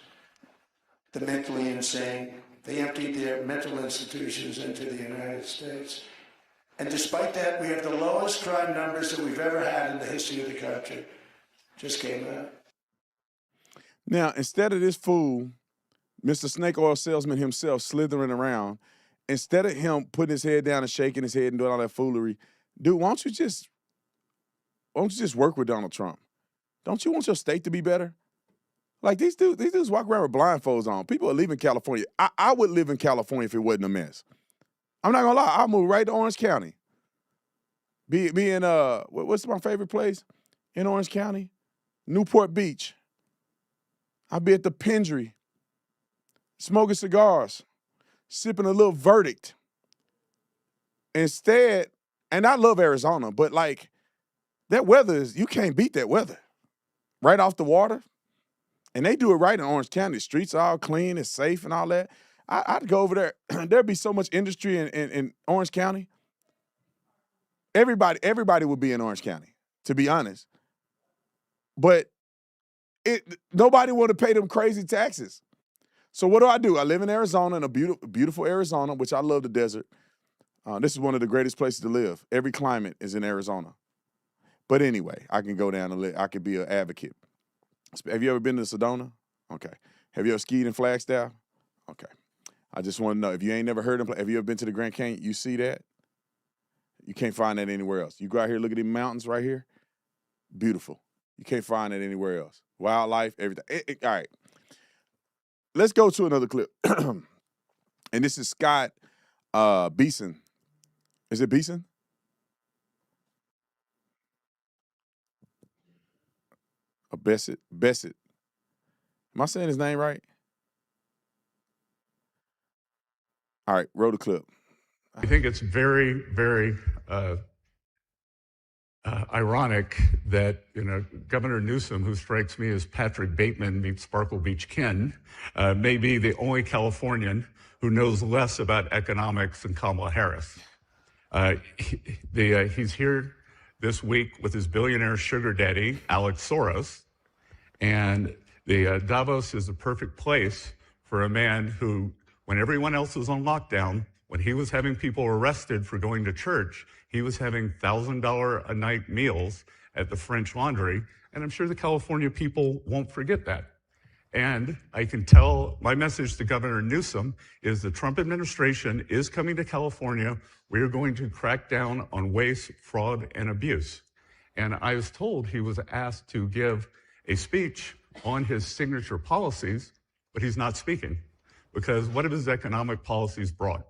the mentally insane. They emptied their mental institutions into the United States. And despite that, we have the lowest crime numbers that we've ever had in the history of the country. Just came out. Now, instead of this fool, Mr. Snake Oil Salesman himself, slithering around, instead of him putting his head down and shaking his head and doing all that foolery, dude, why don't you just work with Donald Trump? Don't you want your state to be better? Like these dudes walk around with blindfolds on. People are leaving California. I would live in California if it wasn't a mess. I'm not gonna lie, I'll move right to Orange County. Be in what's my favorite place in Orange County? Newport Beach. I'll be at the Pendry, smoking cigars, sipping a little Verdict. Instead, and I love Arizona, but like that weather you can't beat that weather. Right off the water. And they do it right in Orange County. The streets are all clean, it's safe and all that. I'd go over there. There'd be so much industry in Orange County. Everybody would be in Orange County, to be honest. But nobody want to pay them crazy taxes. So what do? I live in Arizona, in a beautiful Arizona, which I love the desert. This is one of the greatest places to live. Every climate is in Arizona. But anyway, I can go down and I could be an advocate. Have you ever been to Sedona? Okay. Have you ever skied in Flagstaff? Okay. I just want to know, if you ain't never heard them, have you ever been to the Grand Canyon? You see that? You can't find that anywhere else. You go out here, look at these mountains right here. Beautiful. You can't find that anywhere else. Wildlife, everything. All right. Let's go to another clip. And this is Scott Beeson. Is it Beeson? Bessett. Am I saying his name right? All right, roll the clip. I think it's very, very ironic that Governor Newsom, who strikes me as Patrick Bateman meets Sparkle Beach Ken, may be the only Californian who knows less about economics than Kamala Harris. He's here this week with his billionaire sugar daddy, Alex Soros, and Davos is the perfect place for a man who, when everyone else was on lockdown, when he was having people arrested for going to church, he was having $1,000 a night meals at the French Laundry, and I'm sure the California people won't forget that. And I can tell my message to Governor Newsom is the Trump administration is coming to California. We are going to crack down on waste, fraud, and abuse. And I was told he was asked to give a speech on his signature policies, but he's not speaking because what have his economic policies brought?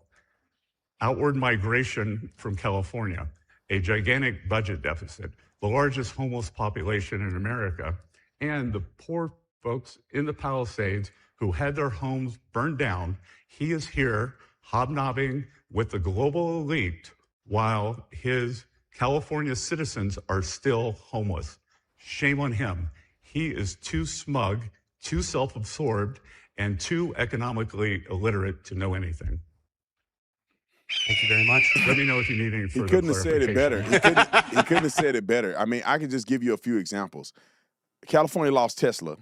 Outward migration from California, a gigantic budget deficit, the largest homeless population in America, and the poor folks in the Palisades who had their homes burned down. He is here hobnobbing with the global elite while his California citizens are still homeless. Shame on him. He is too smug, too self-absorbed, and too economically illiterate to know anything. Thank you very much. Let me know if you need any further He couldn't have said it better. clarification. He couldn't have said it better. I mean, I could just give you a few examples. California lost Tesla.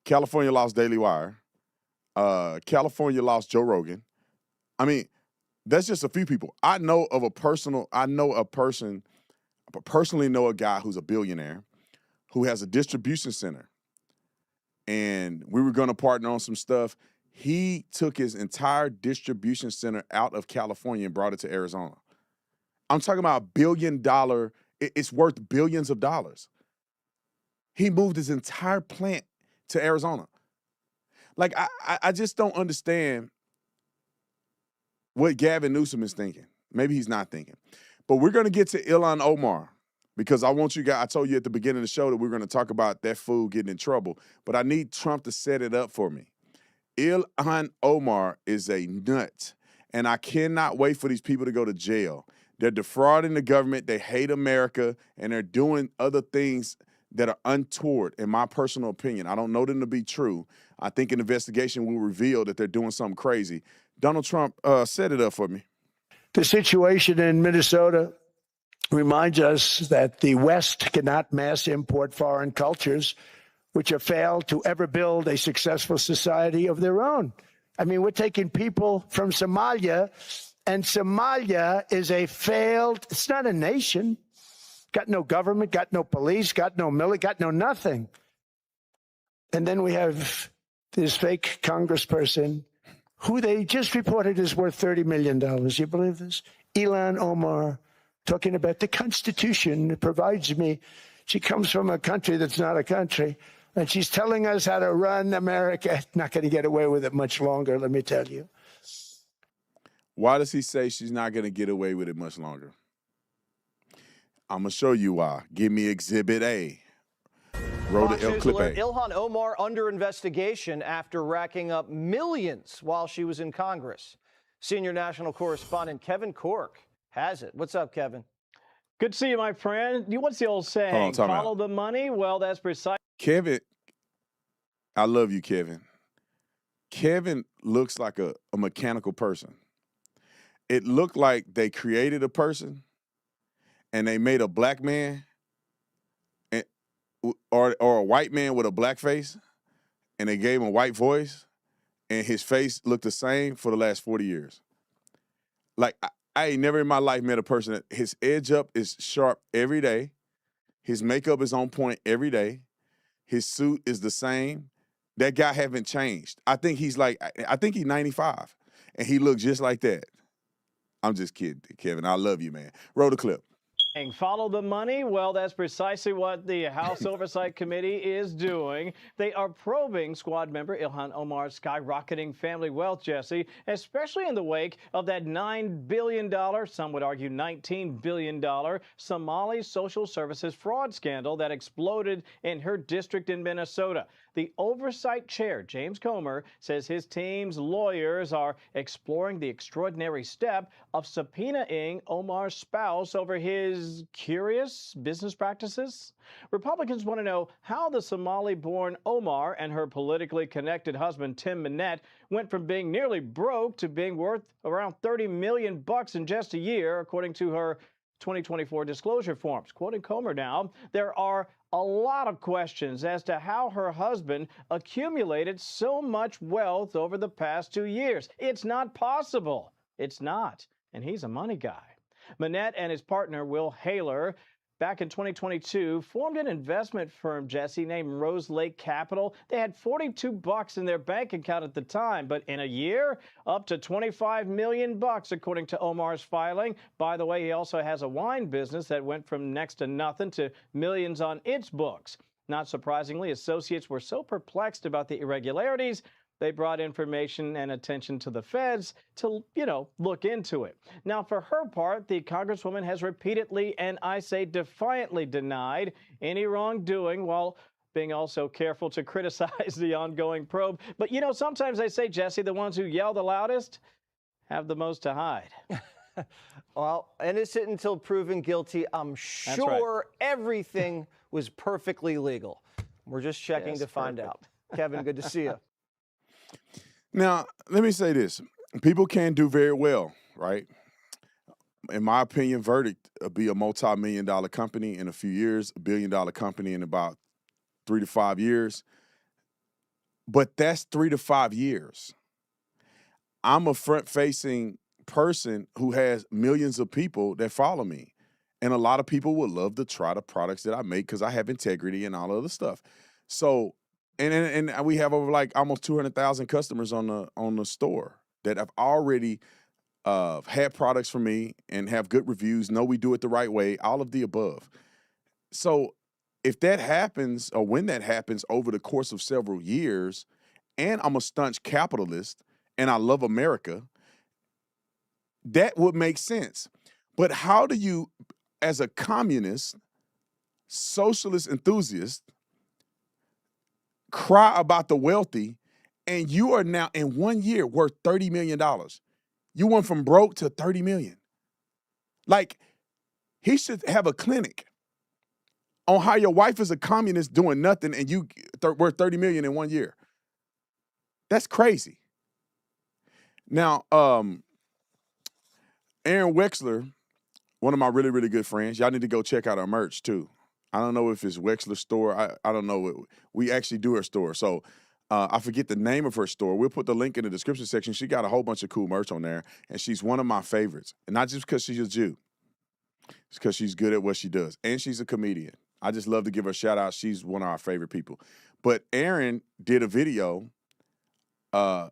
California lost Daily Wire. California lost Joe Rogan. I mean, that's just a few people. I personally know a guy who's a billionaire who has a distribution center. And we were going to partner on some stuff. He took his entire distribution center out of California and brought it to Arizona. I'm talking about $1 billion. It's worth billions of dollars. He moved his entire plant to Arizona. Like, I just don't understand what Gavin Newsom is thinking. Maybe he's not thinking. But we're going to get to Ilhan Omar because I want you guys, I told you at the beginning of the show that we're going to talk about that fool getting in trouble. But I need Trump to set it up for me. Ilhan Omar is a nut, and I cannot wait for these people to go to jail. They're defrauding the government, they hate America, and they're doing other things that are untoward, in my personal opinion. I don't know them to be true. I think an investigation will reveal that they're doing something crazy. Donald Trump, set it up for me. The situation in Minnesota reminds us that the West cannot mass import foreign cultures which have failed to ever build a successful society of their own. I mean, we're taking people from Somalia, and Somalia is a failed, it's not a nation. Got no government, got no police, got no military, got no nothing. And then we have this fake congressperson who they just reported is worth $30 million. You believe this? Ilhan Omar, talking about the Constitution provides me. She comes from a country that's not a country. And she's telling us how to run America. Not going to get away with it much longer, let me tell you. Why does he say she's not going to get away with it much longer? I'm going to show you why. Give me Exhibit A. Roll the clip A. Ilhan Omar under investigation after racking up millions while she was in Congress. Senior national correspondent Kevin Cork has it. What's up, Kevin? Good to see you, my friend. What's the old saying? Follow the money? Well, that's precise. Kevin, I love you, Kevin. Kevin looks like a mechanical person. It looked like they created a person and they made a black man or a white man with a black face, and they gave him a white voice, and his face looked the same for the last 40 years. Like, I ain't never in my life met a person that his edge up is sharp every day. His makeup is on point every day. His suit is the same. That guy haven't changed. I think he's 95, and he looks just like that. I'm just kidding, Kevin. I love you, man. Roll the clip. Follow the money? Well, that's precisely what the House Oversight Committee is doing. They are probing squad member Ilhan Omar's skyrocketing family wealth, Jesse, especially in the wake of that $9 billion, some would argue $19 billion, Somali social services fraud scandal that exploded in her district in Minnesota. The oversight chair, James Comer, says his team's lawyers are exploring the extraordinary step of subpoenaing Omar's spouse over his curious business practices. Republicans want to know how the Somali-born Omar and her politically connected husband, Tim Minette, went from being nearly broke to being worth around $30 million in just a year, according to her 2024 disclosure forms. Quoting Comer now, there are a lot of questions as to how her husband accumulated so much wealth over the past 2 years. It's not possible. It's not. And he's a money guy. Minette and his partner, Will Haler, back in 2022, formed an investment firm, Jesse, named Rose Lake Capital. They had $42 in their bank account at the time, but in a year, up to $25 million, according to Omar's filing. By the way, he also has a wine business that went from next to nothing to millions on its books. Not surprisingly, associates were so perplexed about the irregularities, they brought information and attention to the feds to, look into it. Now, for her part, the Congresswoman has repeatedly, and I say defiantly, denied any wrongdoing while being also careful to criticize the ongoing probe. But, sometimes they say, Jesse, the ones who yell the loudest have the most to hide. Well, innocent until proven guilty. I'm sure everything was perfectly legal. We're just checking to find out. Kevin, good to see you. Now, let me say this. People can do very well, right? In my opinion, Verdict will be a multi-million-dollar company in a few years, $1 billion company in about 3 to 5 years. But that's 3 to 5 years. I'm a front-facing person who has millions of people that follow me. And a lot of people would love to try the products that I make because I have integrity and all other stuff. So, and we have over almost 200,000 customers on the store that have already had products from me and have good reviews, know we do it the right way, all of the above. So if that happens, or when that happens over the course of several years, and I'm a staunch capitalist and I love America, that would make sense. But how do you, as a communist, socialist enthusiast, cry about the wealthy, and you are now in 1 year worth $30 million? You went from broke to $30 million. He should have a clinic on how your wife is a communist doing nothing and you worth $30 million in 1 year. That's crazy. Now, Aaron Wexler, one of my really, really good friends, y'all need to go check out our merch too. I don't know if it's Wexler's store. I don't know. We actually do her store. So I forget the name of her store. We'll put the link in the description section. She got a whole bunch of cool merch on there, and she's one of my favorites. And not just because she's a Jew. It's because she's good at what she does. And she's a comedian. I just love to give her a shout out. She's one of our favorite people. But Aaron did a video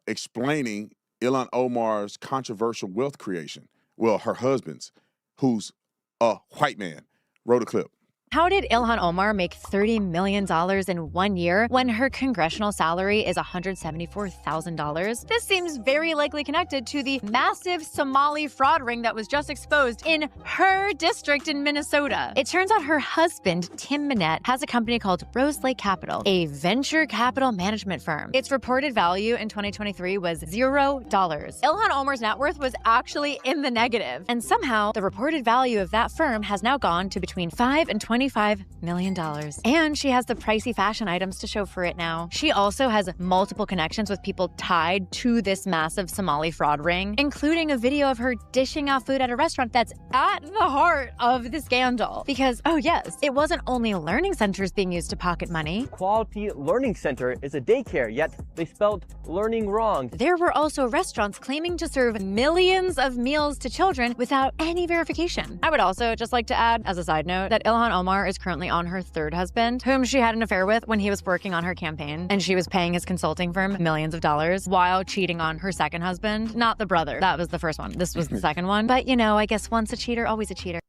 explaining Ilhan Omar's controversial wealth creation. Well, her husband's, who's a white man. Roll the clip. How did Ilhan Omar make $30 million in 1 year when her congressional salary is $174,000? This seems very likely connected to the massive Somali fraud ring that was just exposed in her district in Minnesota. It turns out her husband, Tim Minette, has a company called Rose Lake Capital, a venture capital management firm. Its reported value in 2023 was $0. Ilhan Omar's net worth was actually in the negative, and somehow the reported value of that firm has now gone to between $5 and $20 $25 million. And she has the pricey fashion items to show for it now. She also has multiple connections with people tied to this massive Somali fraud ring, including a video of her dishing out food at a restaurant that's at the heart of the scandal. Because, oh yes, it wasn't only learning centers being used to pocket money. Quality Learning Center is a daycare, yet they spelled learning wrong. There were also restaurants claiming to serve millions of meals to children without any verification. I would also just like to add, as a side note, that Ilhan Omar is currently on her third husband, whom she had an affair with when he was working on her campaign, and she was paying his consulting firm millions of dollars while cheating on her second husband. Not the brother. That was the first one. This was the second one. But, you know, I guess once a cheater, always a cheater.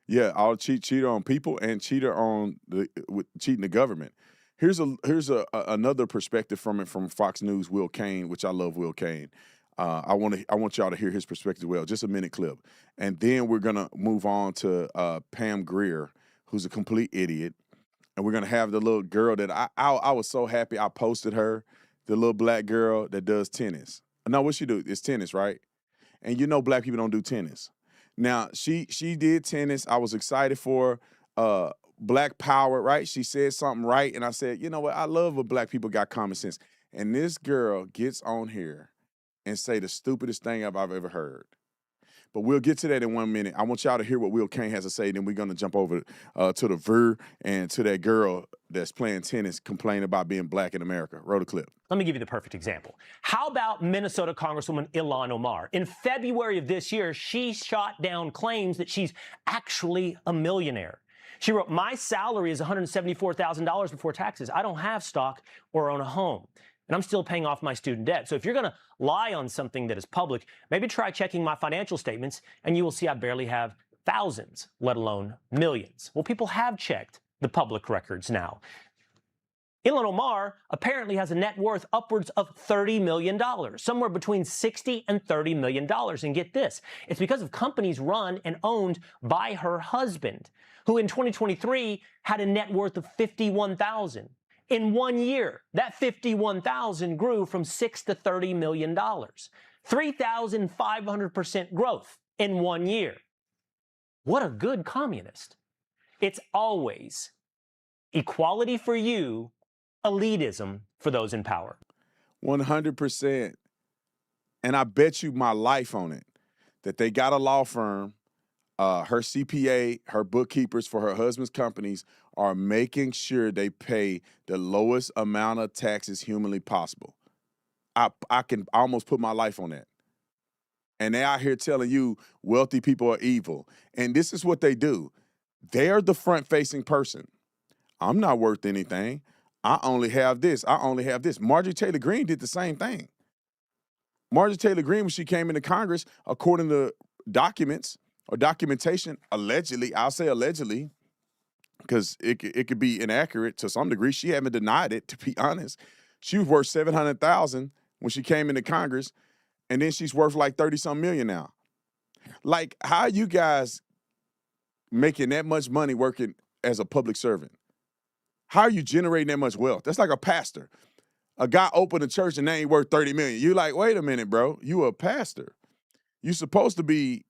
Yeah, I'll cheater on people and cheater on with cheating the government. Here's another perspective from it from Fox News, Will Cain, which I love Will Cain. I want y'all to hear his perspective as well. Just a minute clip, and then we're gonna move on to Pam Grier, who's a complete idiot, and we're gonna have the little girl that I was so happy I posted her, the little black girl that does tennis. No, what she do? It's tennis, right? And you know, black people don't do tennis. Now she did tennis. I was excited for her. Black power, right? She said something right, and I said, you know what? I love when black people got common sense. And this girl gets on here and say the stupidest thing I've ever heard. But we'll get to that in 1 minute. I want y'all to hear what Will Cain has to say, then we're going to jump over to the Ver and to that girl that's playing tennis complaining about being black in America. Roll the clip. Let me give you the perfect example. How about Minnesota Congresswoman Ilhan Omar? In February of this year, she shot down claims that she's actually a millionaire. She wrote, "My salary is $174,000 before taxes. I don't have stock or own a home, and I'm still paying off my student debt. So if you're going to lie on something that is public, maybe try checking my financial statements, and you will see I barely have thousands, let alone millions." Well, people have checked the public records now. Ilhan Omar apparently has a net worth upwards of $30 million, somewhere between $60 and $30 million. And get this, it's because of companies run and owned by her husband, who in 2023 had a net worth of $51,000. In 1 year, that $51,000 grew from $6 to $30 million. 3,500% growth in 1 year. What a good communist. It's always equality for you, elitism for those in power. 100%. And I bet you my life on it that they got a law firm, her CPA, her bookkeepers for her husband's companies are making sure they pay the lowest amount of taxes humanly possible. I can almost put my life on that. And they're out here telling you wealthy people are evil. And this is what they do. They're the front-facing person. I'm not worth anything. I only have this. I only have this. Marjorie Taylor Greene did the same thing. Marjorie Taylor Greene, when she came into Congress, according to documents or documentation, allegedly, I'll say allegedly, because it could be inaccurate to some degree. She haven't denied it, to be honest. She was worth $700,000 when she came into Congress, and then she's worth like 30-some million now. Like, how are you guys making that much money working as a public servant? How are you generating that much wealth? That's like a pastor. A guy opened a church and they ain't worth $30 million. You like, wait a minute, bro. You a pastor. You supposed to be,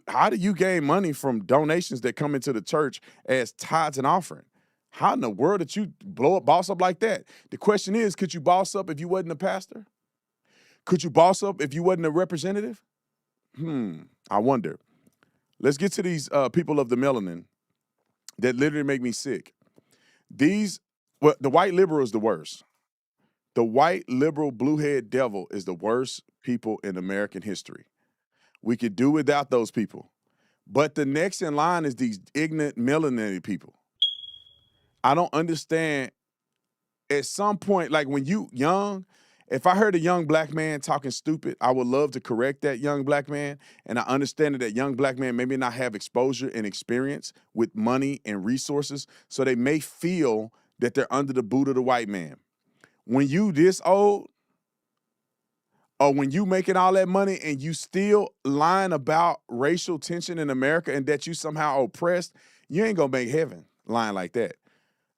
how do you gain money from donations that come into the church as tithes and offering? How in the world did you boss up like that? The question is, could you boss up if you wasn't a pastor? Could you boss up if you wasn't a representative? I wonder. Let's get to these people of the melanin that literally make me sick. The white liberal is the worst. The white liberal blue-head devil is the worst people in American history. We could do without those people. But the next in line is these ignorant melanated people. I don't understand. At some point, like when you young, if I heard a young black man talking stupid, I would love to correct that young black man. And I understand that young black man maybe not have exposure and experience with money and resources, so they may feel that they're under the boot of the white man. When you this old, or when you making all that money and you still lying about racial tension in America and that you somehow oppressed, you ain't gonna make heaven lying like that.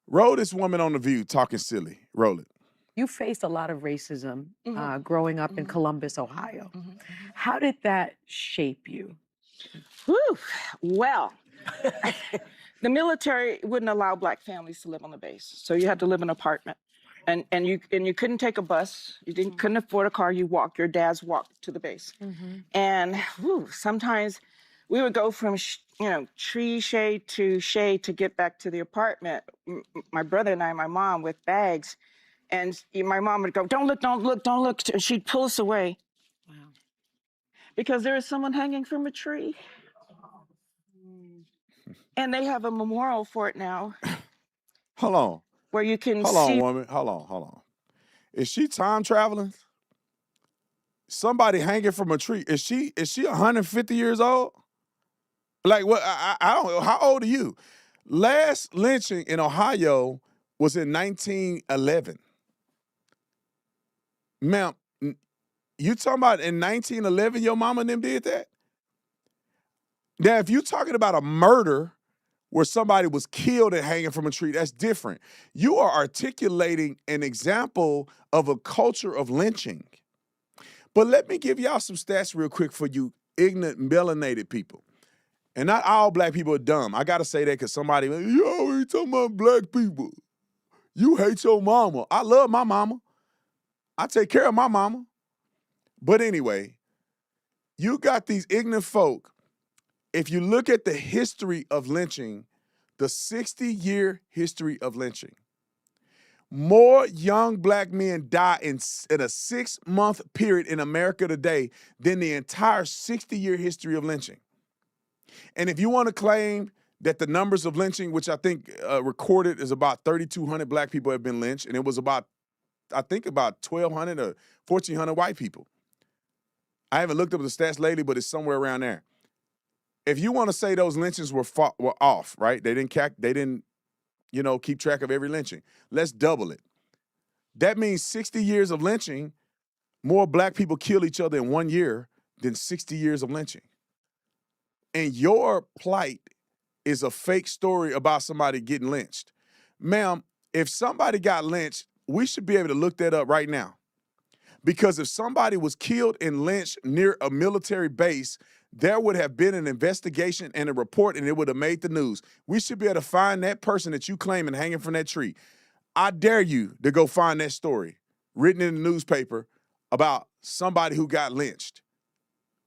Roll this woman on The View talking silly. Roll it. You faced a lot of racism growing up in Columbus, Ohio. How did that shape you? Whew. Well, The military wouldn't allow black families to live on the base, so you had to live in an apartment, and you couldn't take a bus. You couldn't afford a car. You walked. Your dads walked to the base, and sometimes we would go from tree shade to get back to the apartment. My brother and I, my mom, with bags, and my mom would go, "Don't look, don't look, don't look," and she'd pull us away. Wow. Because there is someone hanging from a tree. And they have a memorial for it now. Hold on. Where you can Hold on, woman. Hold on. Is she time traveling? Somebody hanging from a tree. Is she 150 years old? Like what? I don't know. How old are you? Last lynching in Ohio was in 1911. Ma'am, you talking about in 1911 your mama and them did that? Now, if you're talking about a murder where somebody was killed and hanging from a tree, that's different. You are articulating an example of a culture of lynching. But let me give y'all some stats real quick for you ignorant, melanated people. And not all black people are dumb. I got to say that because somebody, you always talking about black people. You hate your mama. I love my mama. I take care of my mama. But anyway, you got these ignorant folk. If you look at the history of lynching, the 60-year history of lynching, more young black men die in a 6-month period in America today than the entire 60-year history of lynching. And if you want to claim that the numbers of lynching, which I think recorded is about 3,200 black people have been lynched, and it was about 1,200 or 1,400 white people. I haven't looked up the stats lately, but it's somewhere around there. If you want to say those lynchings were off, right? They didn't, keep track of every lynching. Let's double it. That means 60 years of lynching, more black people kill each other in 1 year than 60 years of lynching. And your plight is a fake story about somebody getting lynched. Ma'am, if somebody got lynched, we should be able to look that up right now. Because if somebody was killed and lynched near a military base, there would have been an investigation and a report, and it would have made the news. We should be able to find that person that you claim and hanging from that tree. I dare you to go find that story written in the newspaper about somebody who got lynched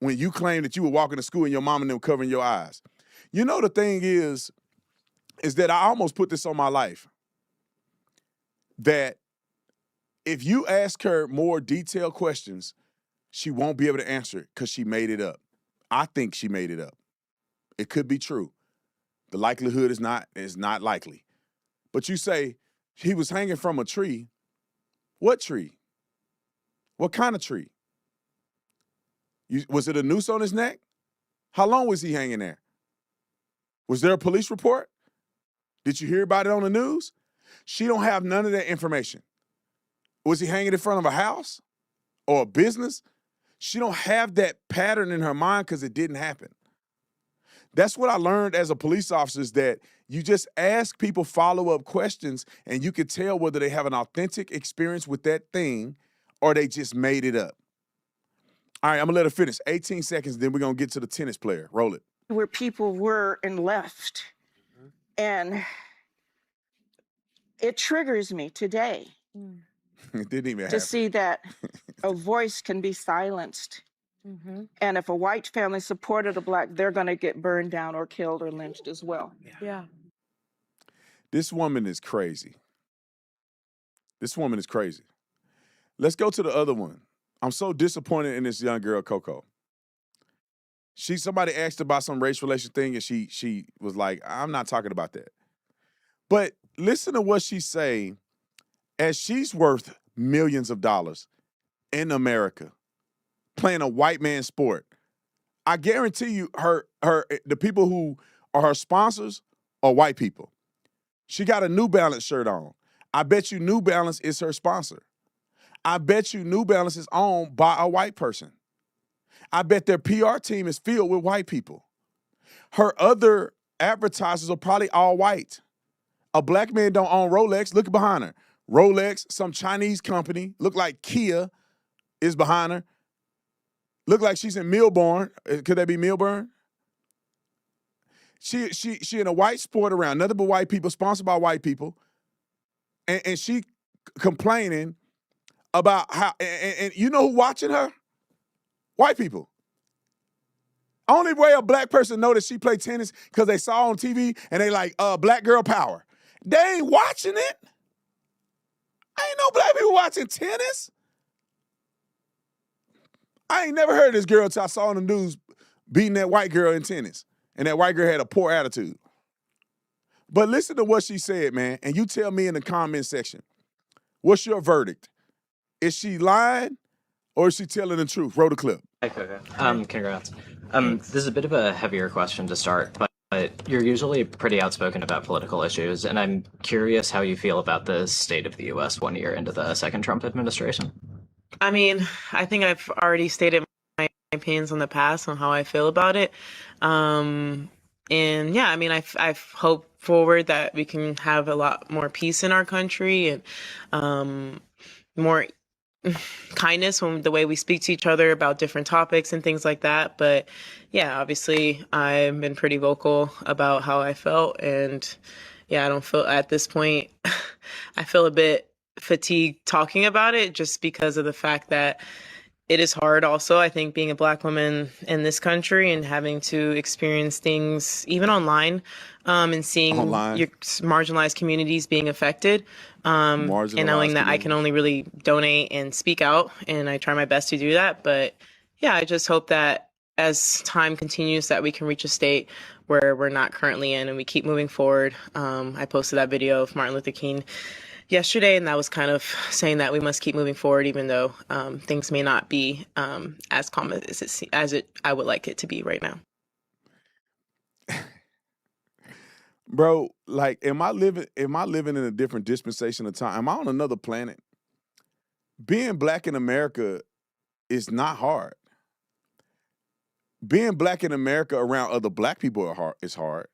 when you claim that you were walking to school and your mom and them covering your eyes. You know, the thing is that I almost put this on my life, that if you ask her more detailed questions, she won't be able to answer it because she made it up. I think she made it up. It could be true. The likelihood is not likely. But you say he was hanging from a tree. What tree? What kind of tree? Was it a noose on his neck? How long was he hanging there? Was there a police report? Did you hear about it on the news? She don't have none of that information. Was he hanging in front of a house or a business? She don't have that pattern in her mind because it didn't happen. That's what I learned as a police officer, is that you just ask people follow-up questions and you can tell whether they have an authentic experience with that thing or they just made it up. All right, I'm going to let her finish. 18 seconds, then we're going to get to the tennis player. Roll it. Where people were and left. And it triggers me today. It didn't even to happen. see that a voice can be silenced. And if a white family supported a black, they're going to get burned down or killed or lynched as well. Yeah. This woman is crazy. This woman is crazy. Let's go to the other one. I'm so disappointed in this young girl, Coco. Somebody asked about some race relation thing, and she was like, I'm not talking about that. But listen to what she's saying, as she's worth millions of dollars in America, playing a white man's sport. I guarantee you the people who are her sponsors are white people. She got a New Balance shirt on. I bet you New Balance is her sponsor. I bet you New Balance is owned by a white person. I bet their PR team is filled with white people. Her other advertisers are probably all white. A black man don't own Rolex. Look behind her. Rolex, some Chinese company, look like Kia is behind her. Look like she's in Melbourne. Could that be Melbourne? She in a white sport around nothing but white people, sponsored by white people, and she complaining about how and you know who watching her? White people. Only way a black person know that she played tennis because they saw on TV and they like black girl power. They ain't watching it. Ain't no black people watching tennis. I ain't never heard of this girl till I saw on the news beating that white girl in tennis. And that white girl had a poor attitude. But listen to what she said, man, and you tell me in the comment section, what's your verdict? Is she lying or is she telling the truth? Roll the clip. Hi, Coco. Congrats. This is a bit of a heavier question to start, but you're usually pretty outspoken about political issues, and I'm curious how you feel about the state of the U.S. 1 year into the second Trump administration. I mean, I think I've already stated my opinions in the past on how I feel about it. And yeah, I mean, I've hoped forward that we can have a lot more peace in our country and more kindness when the way we speak to each other about different topics and things like that. But yeah, obviously I've been pretty vocal about how I felt, and yeah, I don't feel at this point, I feel a bit fatigued talking about it just because of the fact that it is hard also, I think, being a black woman in this country and having to experience things even online and seeing your marginalized communities being affected and knowing that I can only really donate and speak out, and I try my best to do that. But yeah, I just hope that as time continues that we can reach a state where we're not currently in and we keep moving forward. I posted that video of Martin Luther King yesterday, and that was kind of saying that we must keep moving forward, even though things may not be as calm as I would like it to be right now. Bro, like, am I living in a different dispensation of time? Am I on another planet? Being black in America is not hard. Being black in America around other black people is hard.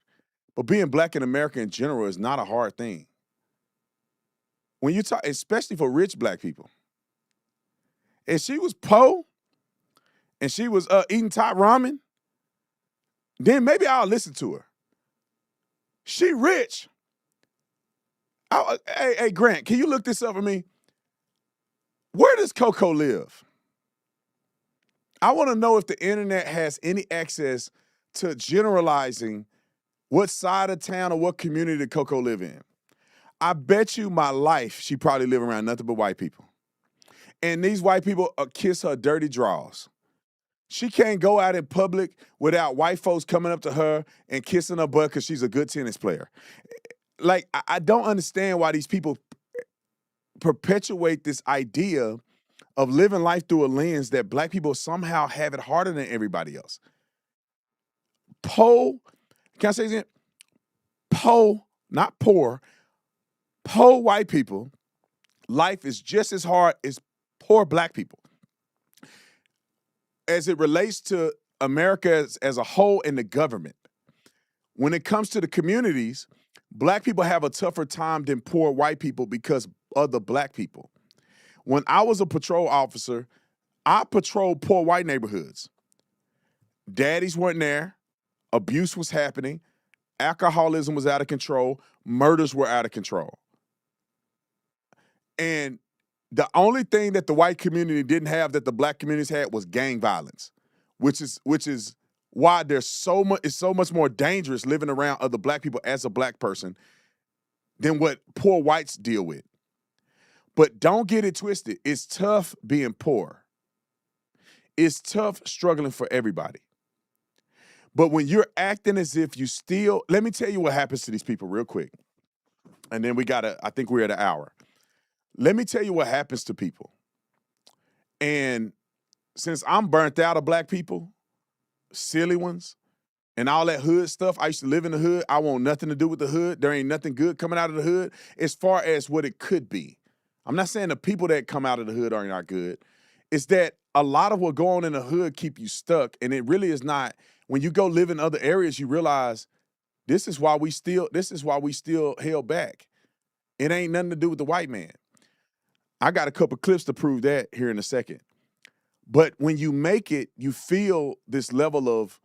But being black in America in general is not a hard thing. When you talk, especially for rich black people. If she was poor and she was eating top ramen, then maybe I'll listen to her. She rich. Hey, Grant, can you look this up for me? Where does Coco live? I want to know if the internet has any access to generalizing what side of town or what community did Coco live in. I bet you my life she probably live around nothing but white people. And these white people kiss her dirty draws. She can't go out in public without white folks coming up to her and kissing her butt because she's a good tennis player. Like, I don't understand why these people perpetuate this idea of living life through a lens that black people somehow have it harder than everybody else. Can I say again? Not poor, poor white people, life is just as hard as poor black people. As it relates to America as a whole and the government, when it comes to the communities, black people have a tougher time than poor white people because of the black people. When I was a patrol officer, I patrolled poor white neighborhoods. Daddies weren't there. Abuse was happening. Alcoholism was out of control. Murders were out of control. And the only thing that the white community didn't have that the black communities had was gang violence, which is why it's so much more dangerous living around other black people as a black person than what poor whites deal with. But don't get it twisted. It's tough being poor. It's tough struggling for everybody. But when you're acting as if you still, let me tell you what happens to these people real quick. And then I think we're at an hour. Let me tell you what happens to people. And since I'm burnt out of black people, silly ones, and all that hood stuff, I used to live in the hood. I want nothing to do with the hood. There ain't nothing good coming out of the hood as far as what it could be. I'm not saying the people that come out of the hood are not good. It's that a lot of what go on in the hood keep you stuck, and it really is not. When you go live in other areas, you realize this is why we still held back. It ain't nothing to do with the white man. I got a couple clips to prove that here in a second. But when you make it, you feel this level of,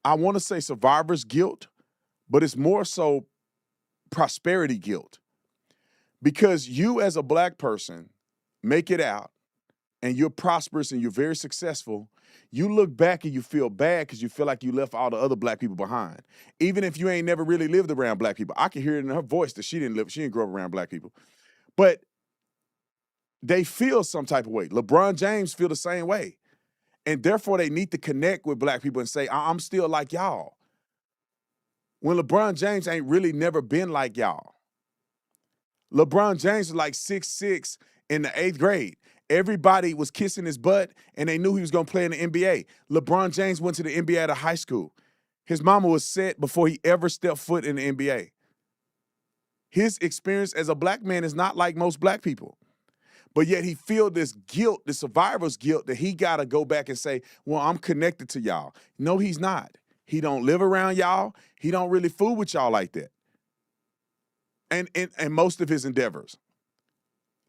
I want to say survivor's guilt, but it's more so prosperity guilt. Because you as a black person make it out and you're prosperous and you're very successful, you look back and you feel bad because you feel like you left all the other black people behind. Even if you ain't never really lived around black people. I can hear it in her voice that she didn't grow up around black people. But they feel some type of way. LeBron James feel the same way. And therefore they need to connect with black people and say, I'm still like y'all. When LeBron James ain't really never been like y'all. LeBron James was like 6'6" in the 8th grade. Everybody was kissing his butt, and they knew he was going to play in the NBA. LeBron James went to the NBA out of high school. His mama was set before he ever stepped foot in the NBA. His experience as a black man is not like most black people. But yet he feel this guilt, the survivor's guilt, that he got to go back and say, well, I'm connected to y'all. No, he's not. He don't live around y'all. He don't really fool with y'all like that. And most of his endeavors.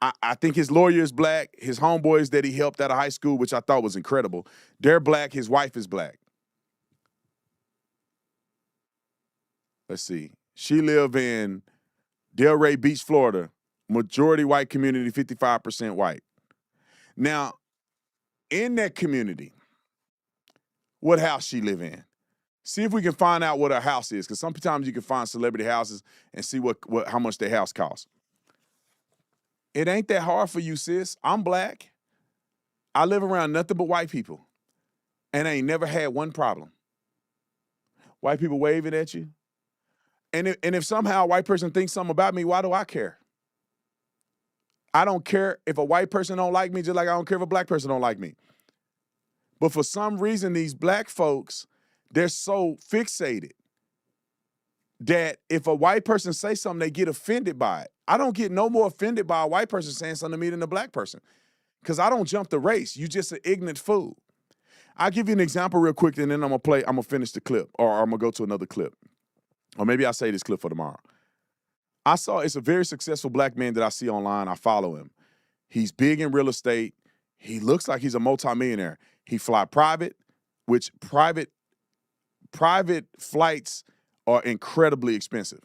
I think his lawyer is black. His homeboys that he helped out of high school, which I thought was incredible, they're black. His wife is black. Let's see. She live in Delray Beach, Florida. Majority white community, 55% white. Now, in that community, what house she live in? See if we can find out what her house is, because sometimes you can find celebrity houses and see how much their house costs. It ain't that hard for you, sis. I'm black. I live around nothing but white people, and I ain't never had one problem. White people waving at you. And if somehow a white person thinks something about me, why do I care? I don't care if a white person don't like me, just like I don't care if a black person don't like me. But for some reason, these black folks, they're so fixated that if a white person say something, they get offended by it. I don't get no more offended by a white person saying something to me than a black person, because I don't jump the race. You just an ignorant fool. I'll give you an example real quick, and then I'm gonna finish the clip, or I'm gonna go to another clip. Or maybe I'll say this clip for tomorrow. It's a very successful black man that I see online. I follow him. He's big in real estate. He looks like he's a multimillionaire. He fly private, which private flights are incredibly expensive.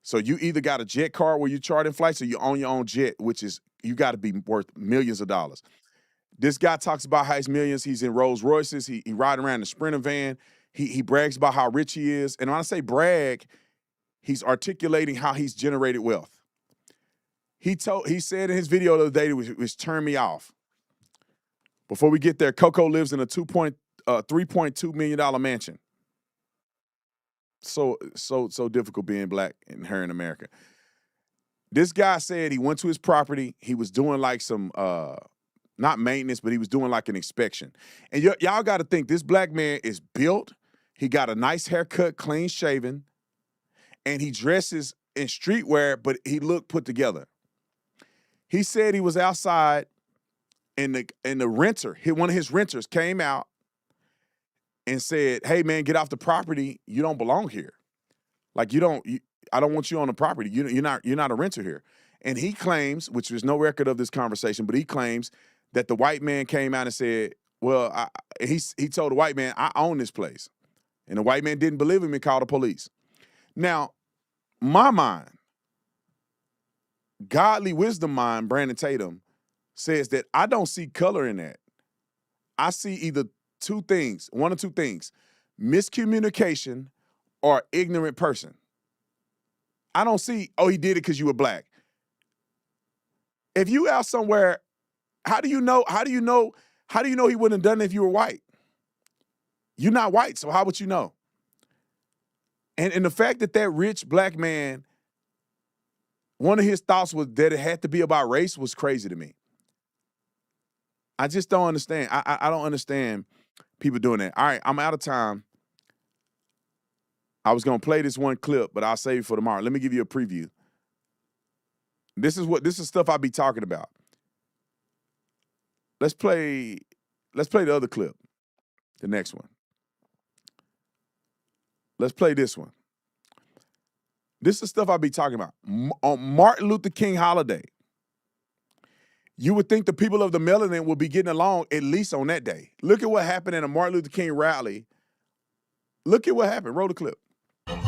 So you either got a jet card where you charting flights, or you own your own jet, which is, you got to be worth millions of dollars. This guy talks about how he's millions. He's in Rolls Royces. He riding around in a Sprinter van. He brags about how rich he is. And when I say brag, he's articulating how he's generated wealth. He said in his video the other day, which turned me off. Before we get there, Coco lives in a $3.2 million mansion. So difficult being black and her in America. This guy said he went to his property. He was doing like some, not maintenance, but he was doing like an inspection. And y'all got to think, this black man is built. He got a nice haircut, clean shaven, and he dresses in streetwear, but he looked put together. He said he was outside, and the renter, one of his renters came out and said, "Hey man, get off the property. You don't belong here. Like I don't want you on the property. You're not a renter here." And he claims, which there's no record of this conversation, but he claims that the white man came out and said, "Well," he told the white man, "I own this place," and the white man didn't believe him and called the police. Now, my mind, godly wisdom mind, Brandon Tatum, says that I don't see color in that. I see either one or two things, miscommunication or ignorant person. I don't see, he did it because you were black. If you out somewhere, how do you know he wouldn't have done it if you were white? You're not white, so how would you know? And the fact that rich black man, one of his thoughts was that it had to be about race was crazy to me. I just don't understand. I don't understand people doing that. All right, I'm out of time. I was going to play this one clip, but I'll save it for tomorrow. Let me give you a preview. This is stuff I be talking about. Let's play the other clip, the next one. Let's play this one. This is stuff I be talking about. On Martin Luther King holiday, you would think the people of the melanin would be getting along at least on that day. Look at what happened in a Martin Luther King rally. Look at what happened. Roll the clip. And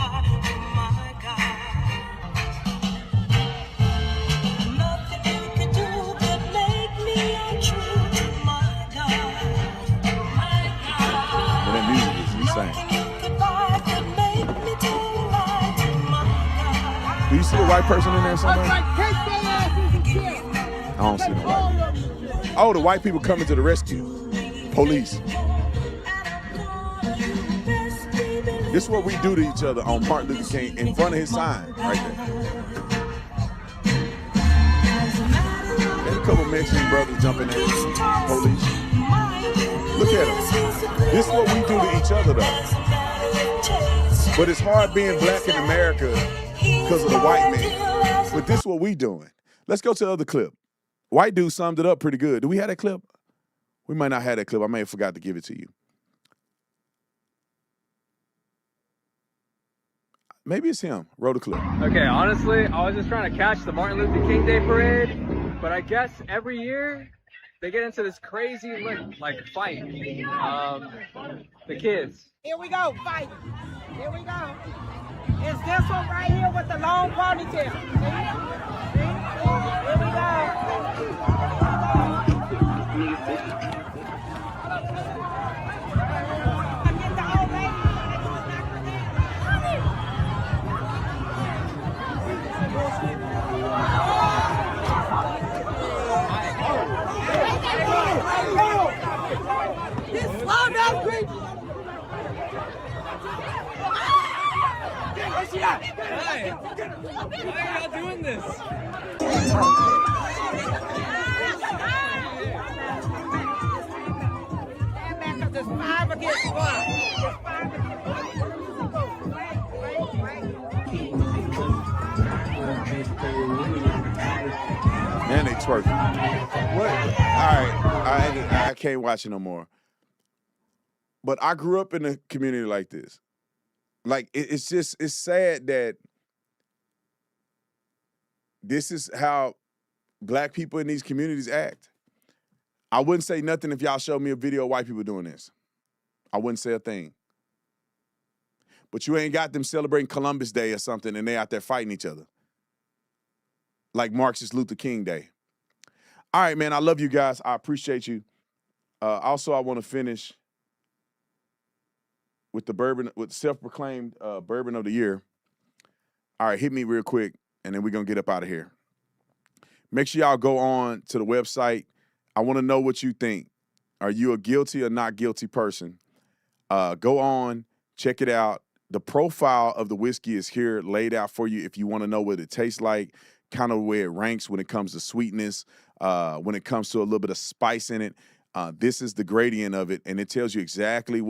that music is insane. Do you see a white person in there somewhere? I don't see no white people. Oh, the white people coming to the rescue. Police. This is what we do to each other on Martin Luther King in front of his sign right there. And a couple Mexican brothers jumping in. Police. Look at them. This is what we do to each other though. But it's hard being black in America because of the white man. But this is what we doing. Let's go to the other clip. White dude summed it up pretty good. Do we have that clip? We might not have that clip. I may have forgot to give it to you. Maybe it's him. Roll the clip. Okay, honestly, I was just trying to catch the Martin Luther King Day parade, but I guess every year they get into this crazy like fight. The kids. Here we go, fight. Here we go. It's this one right here with the long ponytail. See? Here we go. Slow down, creep. Hey, why are y'all doing this? Stand back up, there's 5 against 1. And they twerking. What? All right, I can't watch it no more. But I grew up in a community like this. Like, it's sad that this is how black people in these communities act. I wouldn't say nothing if y'all showed me a video of white people doing this. I wouldn't say a thing. But you ain't got them celebrating Columbus Day or something and they out there fighting each other. Like Marxist Luther King Day. All right, man, I love you guys. I appreciate you. Also, I want to finish with the bourbon, with self-proclaimed bourbon of the year. All right, hit me real quick, and then we're going to get up out of here. Make sure y'all go on to the website. I want to know what you think. Are you a guilty or not guilty person? Go on, check it out. The profile of the whiskey is here laid out for you if you want to know what it tastes like, kind of where it ranks when it comes to sweetness, when it comes to a little bit of spice in it. This is the gradient of it, and it tells you exactly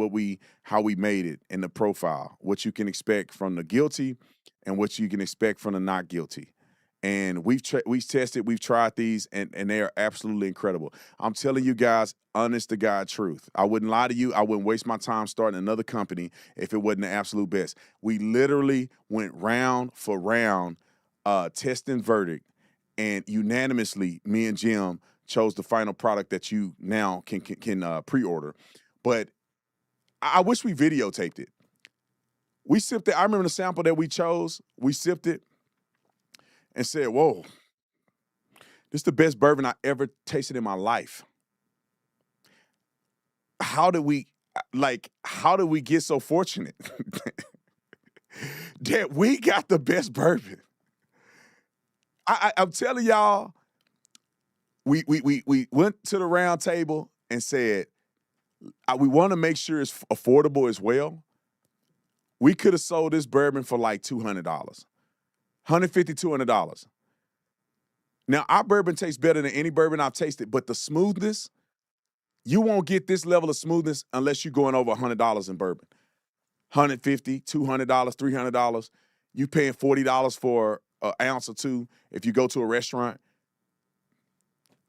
how we made it in the profile, what you can expect from the guilty and what you can expect from the not guilty. And we've tested, we've tried these, and they are absolutely incredible. I'm telling you guys, honest to God truth. I wouldn't lie to you. I wouldn't waste my time starting another company if it wasn't the absolute best. We literally went round for round, testing verdict, and unanimously, me and Jim chose the final product that you now can pre-order. But I wish we videotaped it. We sipped it. I remember the sample that we chose. We sipped it and said, whoa, this is the best bourbon I ever tasted in my life. How did we get so fortunate that we got the best bourbon? I'm telling y'all, we went to the round table and said, we want to make sure it's affordable as well. We could have sold this bourbon for like $200, $150, $200. Now, our bourbon tastes better than any bourbon I've tasted, but the smoothness, you won't get this level of smoothness unless you're going over $100 in bourbon. $150, $200, $300. You paying $40 for an ounce or two if you go to a restaurant.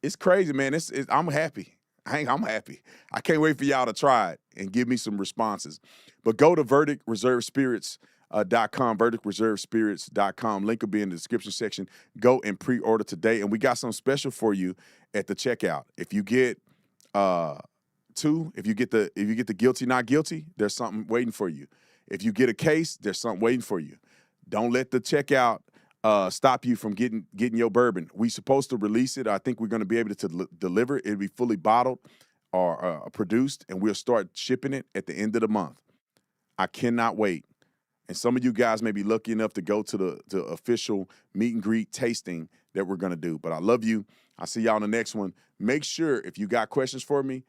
It's crazy, man. I'm happy. I'm happy. I can't wait for y'all to try it and give me some responses. But go to verdictreservespirits.com, verdictreservespirits.com. Link will be in the description section. Go and pre-order today. And we got something special for you at the checkout. If you get if you get the guilty, not guilty, there's something waiting for you. If you get a case, there's something waiting for you. Don't let the checkout stop you from getting your bourbon. We're supposed to release it. I think we're going to be able to deliver it. It'll be fully bottled or produced, and we'll start shipping it at the end of the month. I cannot wait. And some of you guys may be lucky enough to go to the official meet and greet tasting that we're going to do. But I love you. I'll see y'all in the next one. Make sure if you got questions for me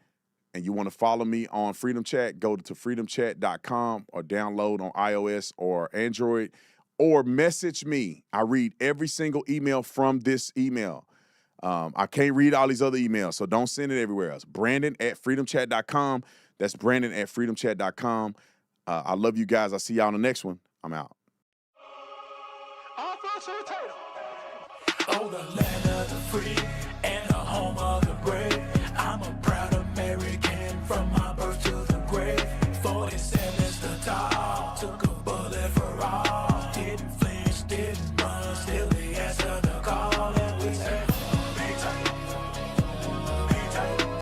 and you want to follow me on Freedom Chat, go to freedomchat.com or download on iOS or Android or message me. I read every single email from this email. I can't read all these other emails, so don't send it everywhere else. Brandon@freedomchat.com. That's Brandon@freedomchat.com. I love you guys. I'll see y'all on the next one. I'm out. Oh, the land of the free and the home of the brave. I'm a proud American from my birth to the grave. 47 is the top. Took a